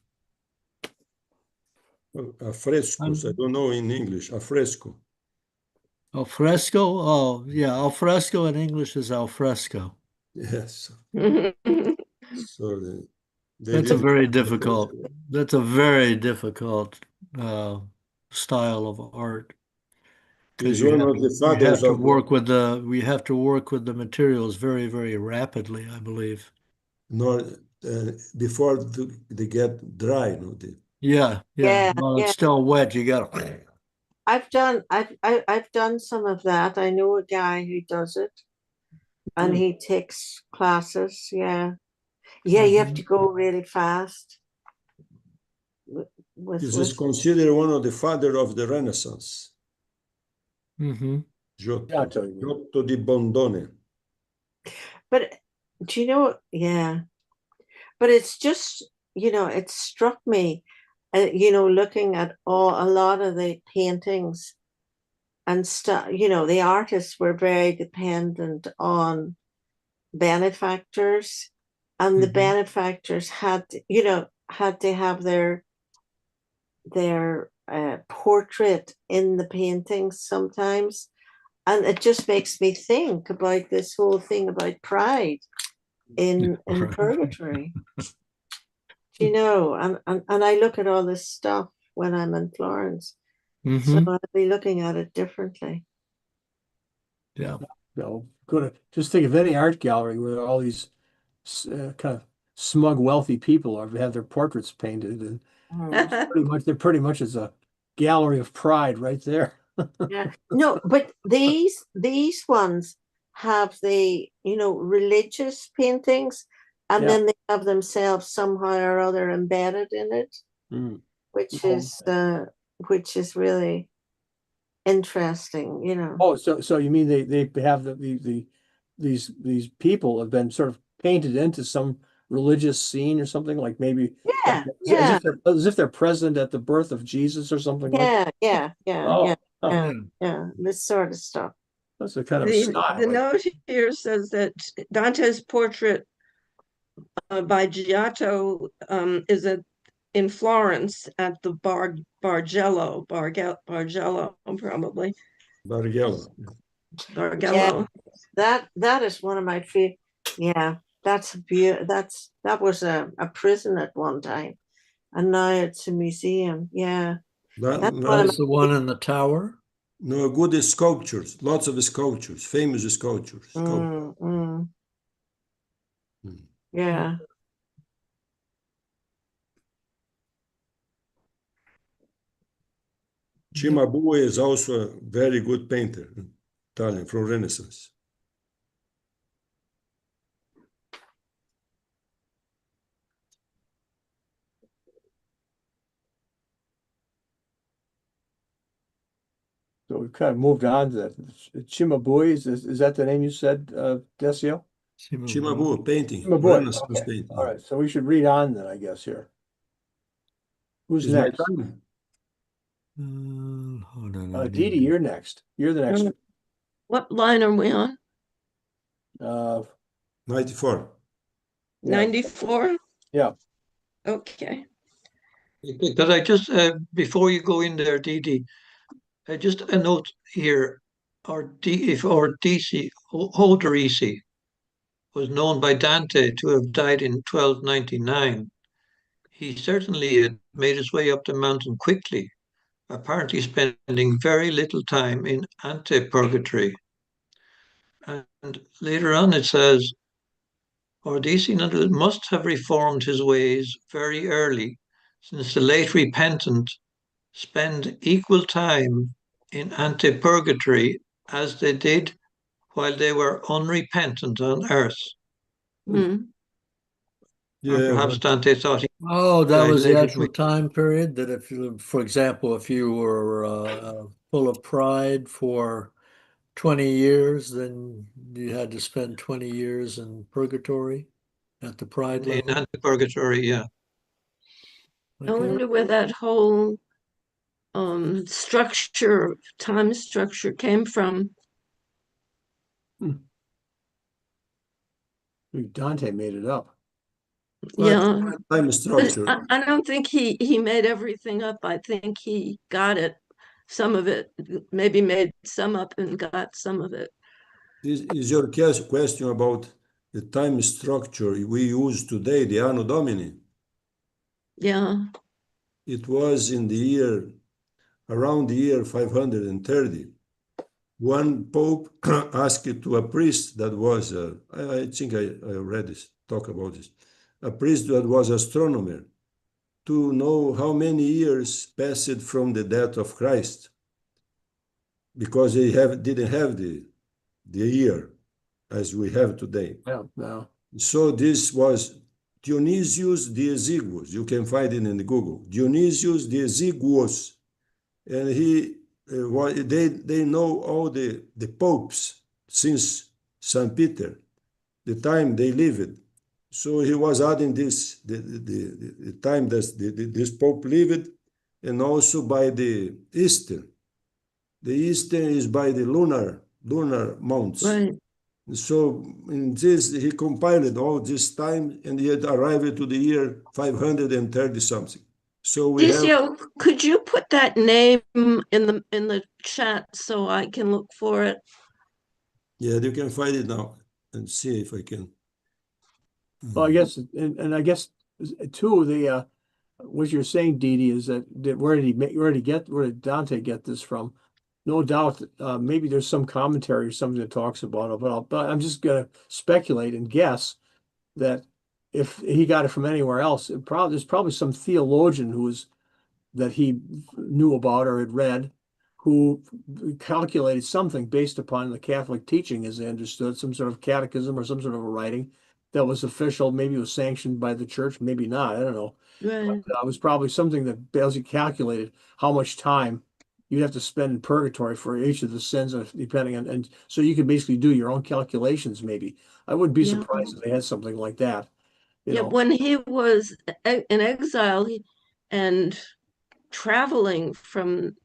Affrescos. I don't know in English. Affresco. Al fresco? Oh, yeah, al fresco in English is al fresco. Yes. So they That's a did. very difficult, that's a very difficult uh, style of art because He's one of the fathers of the we have to work with the materials very, very rapidly, I believe. North before they get dry. No, Yeah, yeah. Yeah, While it's yeah. still wet, you gotta. I've done some of that. I know a guy who does it and he takes classes. Yeah. Yeah, you have to go really fast This is with considered one of the father of the Renaissance. Mm-hmm. Giotto, you mean. Giotto di Bondone. but do you know, yeah. But it's just, it struck me, looking at a lot of the paintings and stuff, the artists were very dependent on benefactors, and the Mm-hmm. benefactors had to have their portrait in the paintings sometimes. And it just makes me think about this whole thing about pride in purgatory. And I look at all this stuff when I'm in Florence. So Mm-hmm. I'll be looking at it differently. Yeah. Go to just think of any art gallery where all these kind of smug, wealthy people have their portraits painted, and they're pretty much as a gallery of pride right there. Yeah. No, but these ones have the, religious paintings, and Yeah. then they have themselves somehow or other embedded in it, Mm. which Oh, is really interesting. oh, so you mean they have these people have been sort of painted into some religious scene or something, like maybe Yeah, as yeah, as if they're present at the birth of Jesus or something like that. yeah, Oh, huh. yeah, Yeah. yeah, this sort of stuff. That's a kind of The style. note here says that Dante's portrait by Giotto is in Florence at the Bargello, probably Bargello. Yeah, Bargello. that is one of my favorite. Yeah, that was a prison at one time, and now it's a museum. Yeah, that's one of That's the one in the tower. no good sculptures, lots of sculptures, famous sculptures. Mm. yeah. Cimabue is also a very good painter, Italian from Renaissance. So we've kind of moved on to that. Cimabue, is that the name you said, Decio? Cimabue painting, Cimabue, Renaissance okay. painting. All right, so we should read on then, I guess, here. Who's Is my next? time? Hold on. Dee Dee, you're next. You're the next. What line are we on? 94. Yeah, 94? yeah. Okay. Because I just, before you go in there, Dee, just a note here, if Ordisi, Hoderisi was known by Dante to have died in 1299, he certainly had made his way up the mountain quickly, apparently spending very little time in ante-purgatory. And later on it says, Ordisi must have reformed his ways very early, since the late repentant spend equal time in ante-purgatory as they did while they were unrepentant on earth. Hmm. Or Yeah, perhaps Dante thought he Oh, that died was the later. actual time period that if you, for example, if you were full of pride for 20 years, then you had to spend 20 years in purgatory at the pride In level. ante-purgatory, yeah. I Okay. wonder where that whole structure, time structure came from. Dante made it up. Yeah. time But structure. I don't think he made everything up. I think he got it, some of it, maybe made some up and got some of it. Is your question about the time structure we use today, the Anno Domini? Yeah. It was in the year, around the year 530. One pope asked to a priest that was, I think I already talk about this, a priest that was astronomer to know how many years passed from the death of Christ, because they didn't have the year as we have today. Yeah, no. So this was Dionysius the Exiguus. You can find it in the Google. Dionysius the Exiguus, and they know all the popes since Saint Peter, the time they lived. So he was adding the time that this pope lived, and also by the Easter. The Easter is by the lunar months. Right. So in this, he compiled all this time, and he had arrived to the year 530 something. So we have, Decio, could you put that name in the chat so I can look for it? yeah, you can find it now and see if I can. Well, I guess, and I guess too, what you're saying, Dee Dee, is that where did Dante get this from? No doubt, maybe there's some commentary or something that talks about it, but I'm just gonna speculate and guess that if he got it from anywhere else, there's probably some theologian that he knew about or had read who calculated something based upon the Catholic teaching, as they understood, some sort of catechism or some sort of a writing that was official. Maybe it was sanctioned by the church, maybe not. I don't know. Right. But it was probably something that basically calculated how much time you'd have to spend in purgatory for each of the sins, depending on, and so you could basically do your own calculations. Maybe I wouldn't be Yeah. surprised if they had something like that. You Yeah, know, when he was in exile and traveling from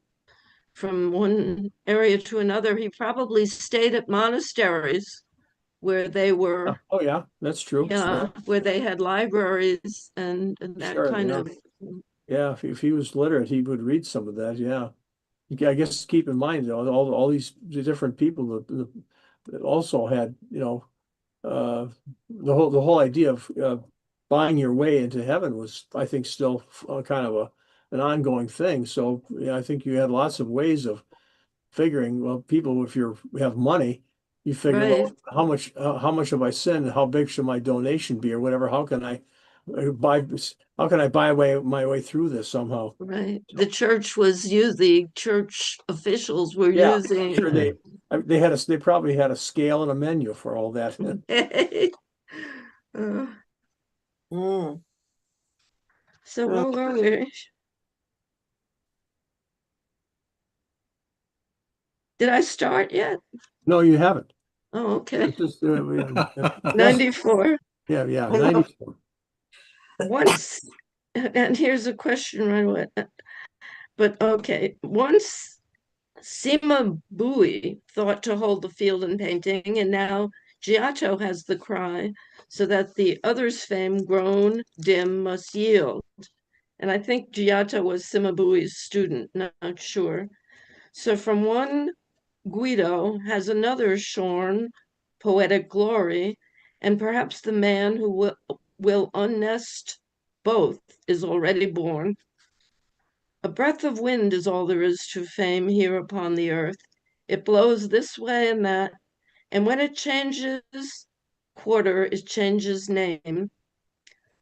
one area to another, he probably stayed at monasteries where they were, oh yeah, that's true. yeah, where they had libraries and that Sure, kind yeah. of. Yeah, if he was literate, he would read some of that. Yeah, I guess keep in mind though, all the different people that also had, the whole idea of buying your way into heaven was, I think, still kind of an ongoing thing. So yeah, I think you had lots of ways of figuring. Well, people, if you have money, you figure, Right. well, how much have I sinned? How big should my donation be, or whatever? How can I how can I buy my way through this somehow? Right. The church was using, church officials were Yeah, using. sure they probably had a scale and a menu for all that. Uh, Mm. so where were we? Did I start yet? No, you haven't. Oh, okay. This is, 94. yeah, I know. 94. Once, and here's a question right away. But okay, once Sima Bui thought to hold the field in painting, and now Giotto has the cry, so that the other's fame grown dim must yield. And I think Giotto was Cimabue's student, not sure. So from one Guido has another shorn poetic glory, and perhaps the man who will unnest both is already born. A breath of wind is all there is to fame here upon the earth. It blows this way and that, and when it changes quarter, it changes name.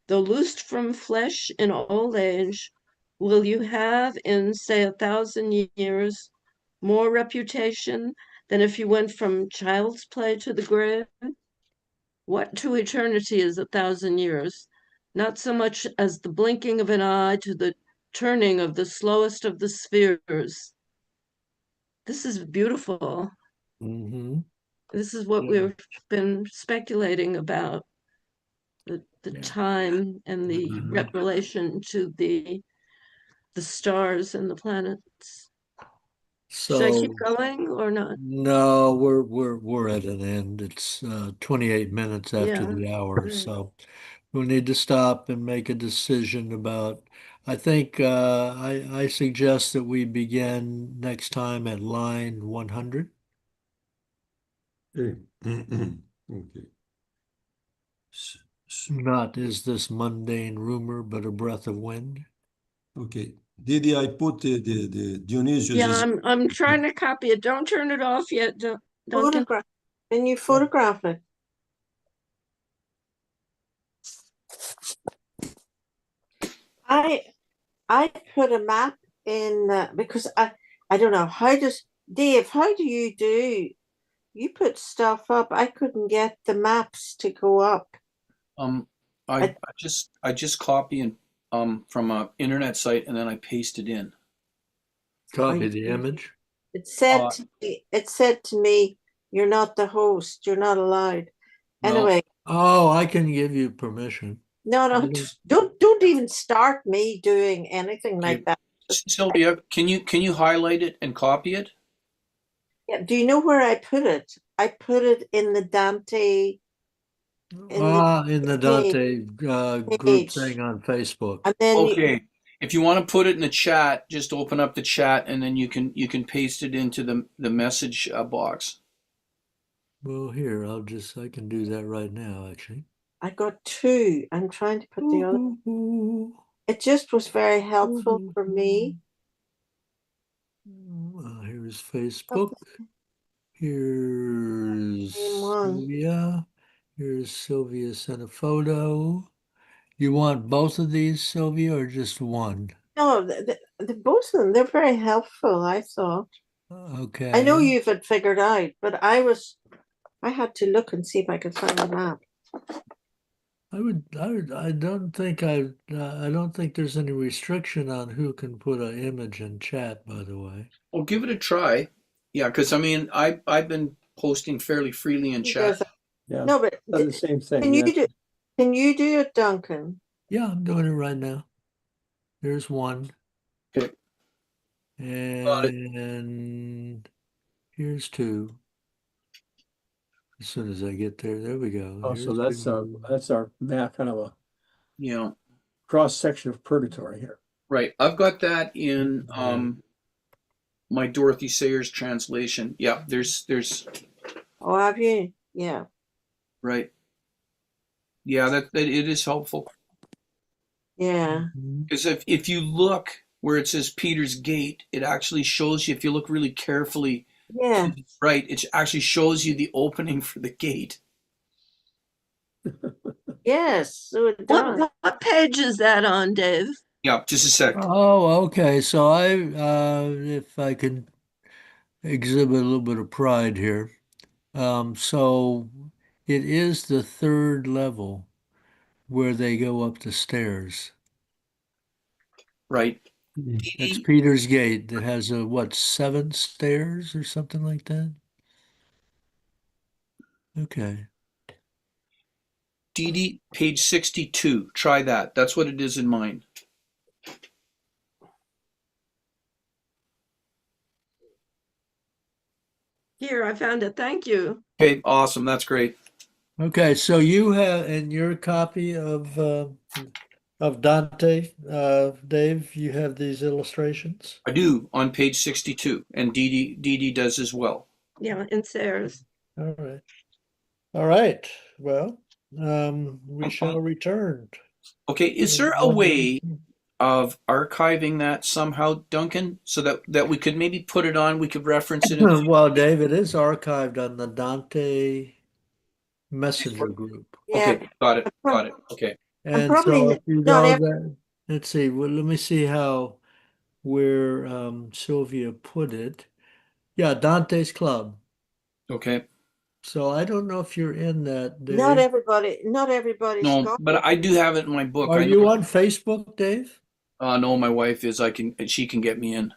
Though loosed from flesh in old age, will you have in, say, 1,000 years more reputation than if you went from child's play to the grave? What to eternity is 1,000 years? Not so much as the blinking of an eye to the turning of the slowest of the spheres. This is beautiful. Hmm. This is what Yeah. we've been speculating about the Yeah. time and the Mhm. relation to the stars and the planets. Should I keep So going or not? no, we're at an end. It's 28 minutes after Yeah. the hour, Right. so we'll need to stop and make a decision about. I think I suggest that we begin next time at line 100. Okay. Okay. Not is this mundane rumor but a breath of wind? Okay. Did I put the Dionysius Yeah, is I'm trying to copy it. Don't turn it off yet, Duncan. Photograph. Can you photograph it? I I put a map in because I don't know how does Dave, how do you put stuff up? I couldn't get the maps to go up. Um, I, I, I just copy and from a internet site and then I paste it in. Copy I the image. Uh, it said to me, you're not the host, you're not allowed. no, Anyway, Oh, I can give you permission. no, don't even start me doing anything okay. like that. Sylvia, can you highlight it and copy it? Yeah, do you know where I put it? I put it in the Dante in the In the page, Dante group page. thing on Facebook. And then Okay. If you want to put it in the chat, just open up the chat and then you can paste it into the message box. Well, here, I can do that right now, actually. I got two. I'm trying to put the other. Ooh, It just was very helpful ooh, for ooh. me. Here's Got Facebook. the same Here's one. Sylvia. Here's Sylvia sent a photo. You want both of these, Sylvia, or just one? No, the both of them, they're very helpful, I thought. I know Okay. you've had figured out, but I had to look and see if I could find the map. I don't think there's any restriction on who can put an image in chat, by the way. Well, give it a try. Yeah, because I mean, I've been posting fairly freely in He chat. does it. Yeah, No, but done the same thing. can you Yeah. can you do it, Duncan? Yeah, I'm doing it right now. There's one. Okay. Got it. And here's two. As soon as I get there, there we go. Oh, so Here's two. that's our map, kind of a Yeah. cross section of purgatory here. Right. I've got that in my Dorothy Sayers translation. Yeah, there's Oh, have you? Yeah. right. Yeah, that it is helpful. Yeah. Mhm. Because if you look where it says Peter's Gate, it actually shows you, if you look really carefully to Yeah. the right, it actually shows you the opening for the gate. Yes, so it does. What page is that on, Dave? Yeah, just a sec. Oh, okay. So if I can exhibit a little bit of pride here. So it is the third level where they go up the stairs. Right. That's Dee Peter's Gate that has what, 7 stairs or something like that? Okay. Dee, page 62. Try that. That's what it is in mine. Here, I found it. Thank you. Okay, awesome. That's great. Okay, so you have in your copy of Dante, Dave, you have these illustrations? I do on page 62, and Dee does as well. Yeah, in Sayers. All right. All right. Well, we shall return. Okay, is there a way of archiving that somehow, Duncan, so that we could maybe put it on, we could reference it in Well, Dave, it is archived on the Dante Messenger group. Yeah, Okay, got it, got it. Okay. and And probably so if you not go every. there, let's see, well, let me see how where Sylvia put it. Yeah, Dante's Club. Okay. So I don't know if you're in that, Not Dave. everybody. Not everybody's No, got but it. I do have it in my book. Are I you know. on Facebook, Dave? No, my wife is. She can get me in.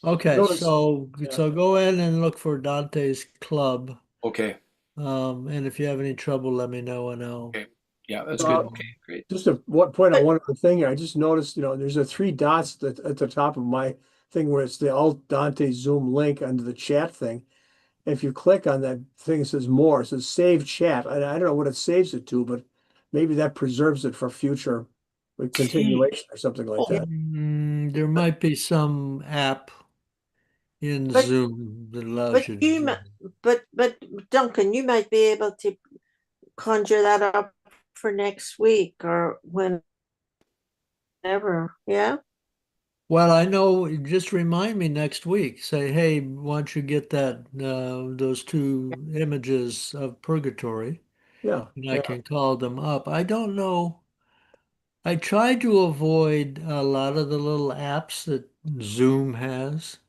Okay, Notice, so yeah, so go in and look for Dante's Club. Okay. And if you have any trouble, let me know and I'll. Okay. Yeah, that's good. uh, Okay, great. just a what point on But one other thing here. I just noticed, there's a three dots at the top of my thing where it's the Alt Dante Zoom link under the chat thing. If you click on that thing, it says more, it says save chat. And I don't know what it saves it to, but maybe that preserves it for future Okay. continuation or something like Oh, that. There might be some app in but Zoom that allows but you to you do mi- but Duncan, you might be able to conjure that up for next week or whenever. Yeah. Well, I know, just remind me next week. Say, hey, why don't you get those 2 images of purgatory, Yeah. and I Yeah. can call them up. I don't know. I try to avoid a lot of the little apps that Zoom has,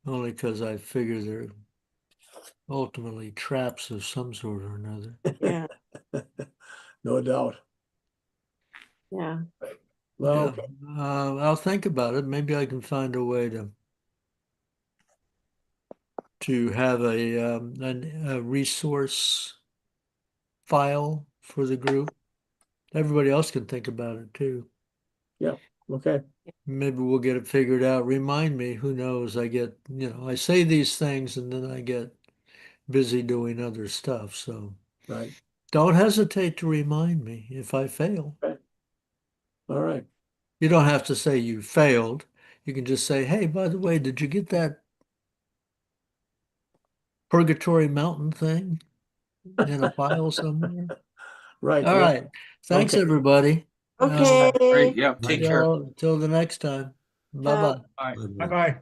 only because I figure they're ultimately traps of some sort or another. Yeah. No doubt. Yeah. Well, Yeah, okay. I'll think about it. Maybe I can find a way to have a resource file for the group. Everybody else can think about it too. Yeah. Okay. Maybe we'll get it figured out. Remind me, who knows? I say these things and then I get busy doing other stuff. So Right. don't hesitate to remind me if I fail. Okay. All right. You don't have to say you failed. You can just say, hey, by the way, did you get that Purgatory Mountain thing in a file somewhere? Right. All Yeah. right. Thanks, Okay. everybody. Okay. great. Yeah, Bye. take care. Till the next time. Bye Ciao. bye. Bye. Bye. Bye-bye.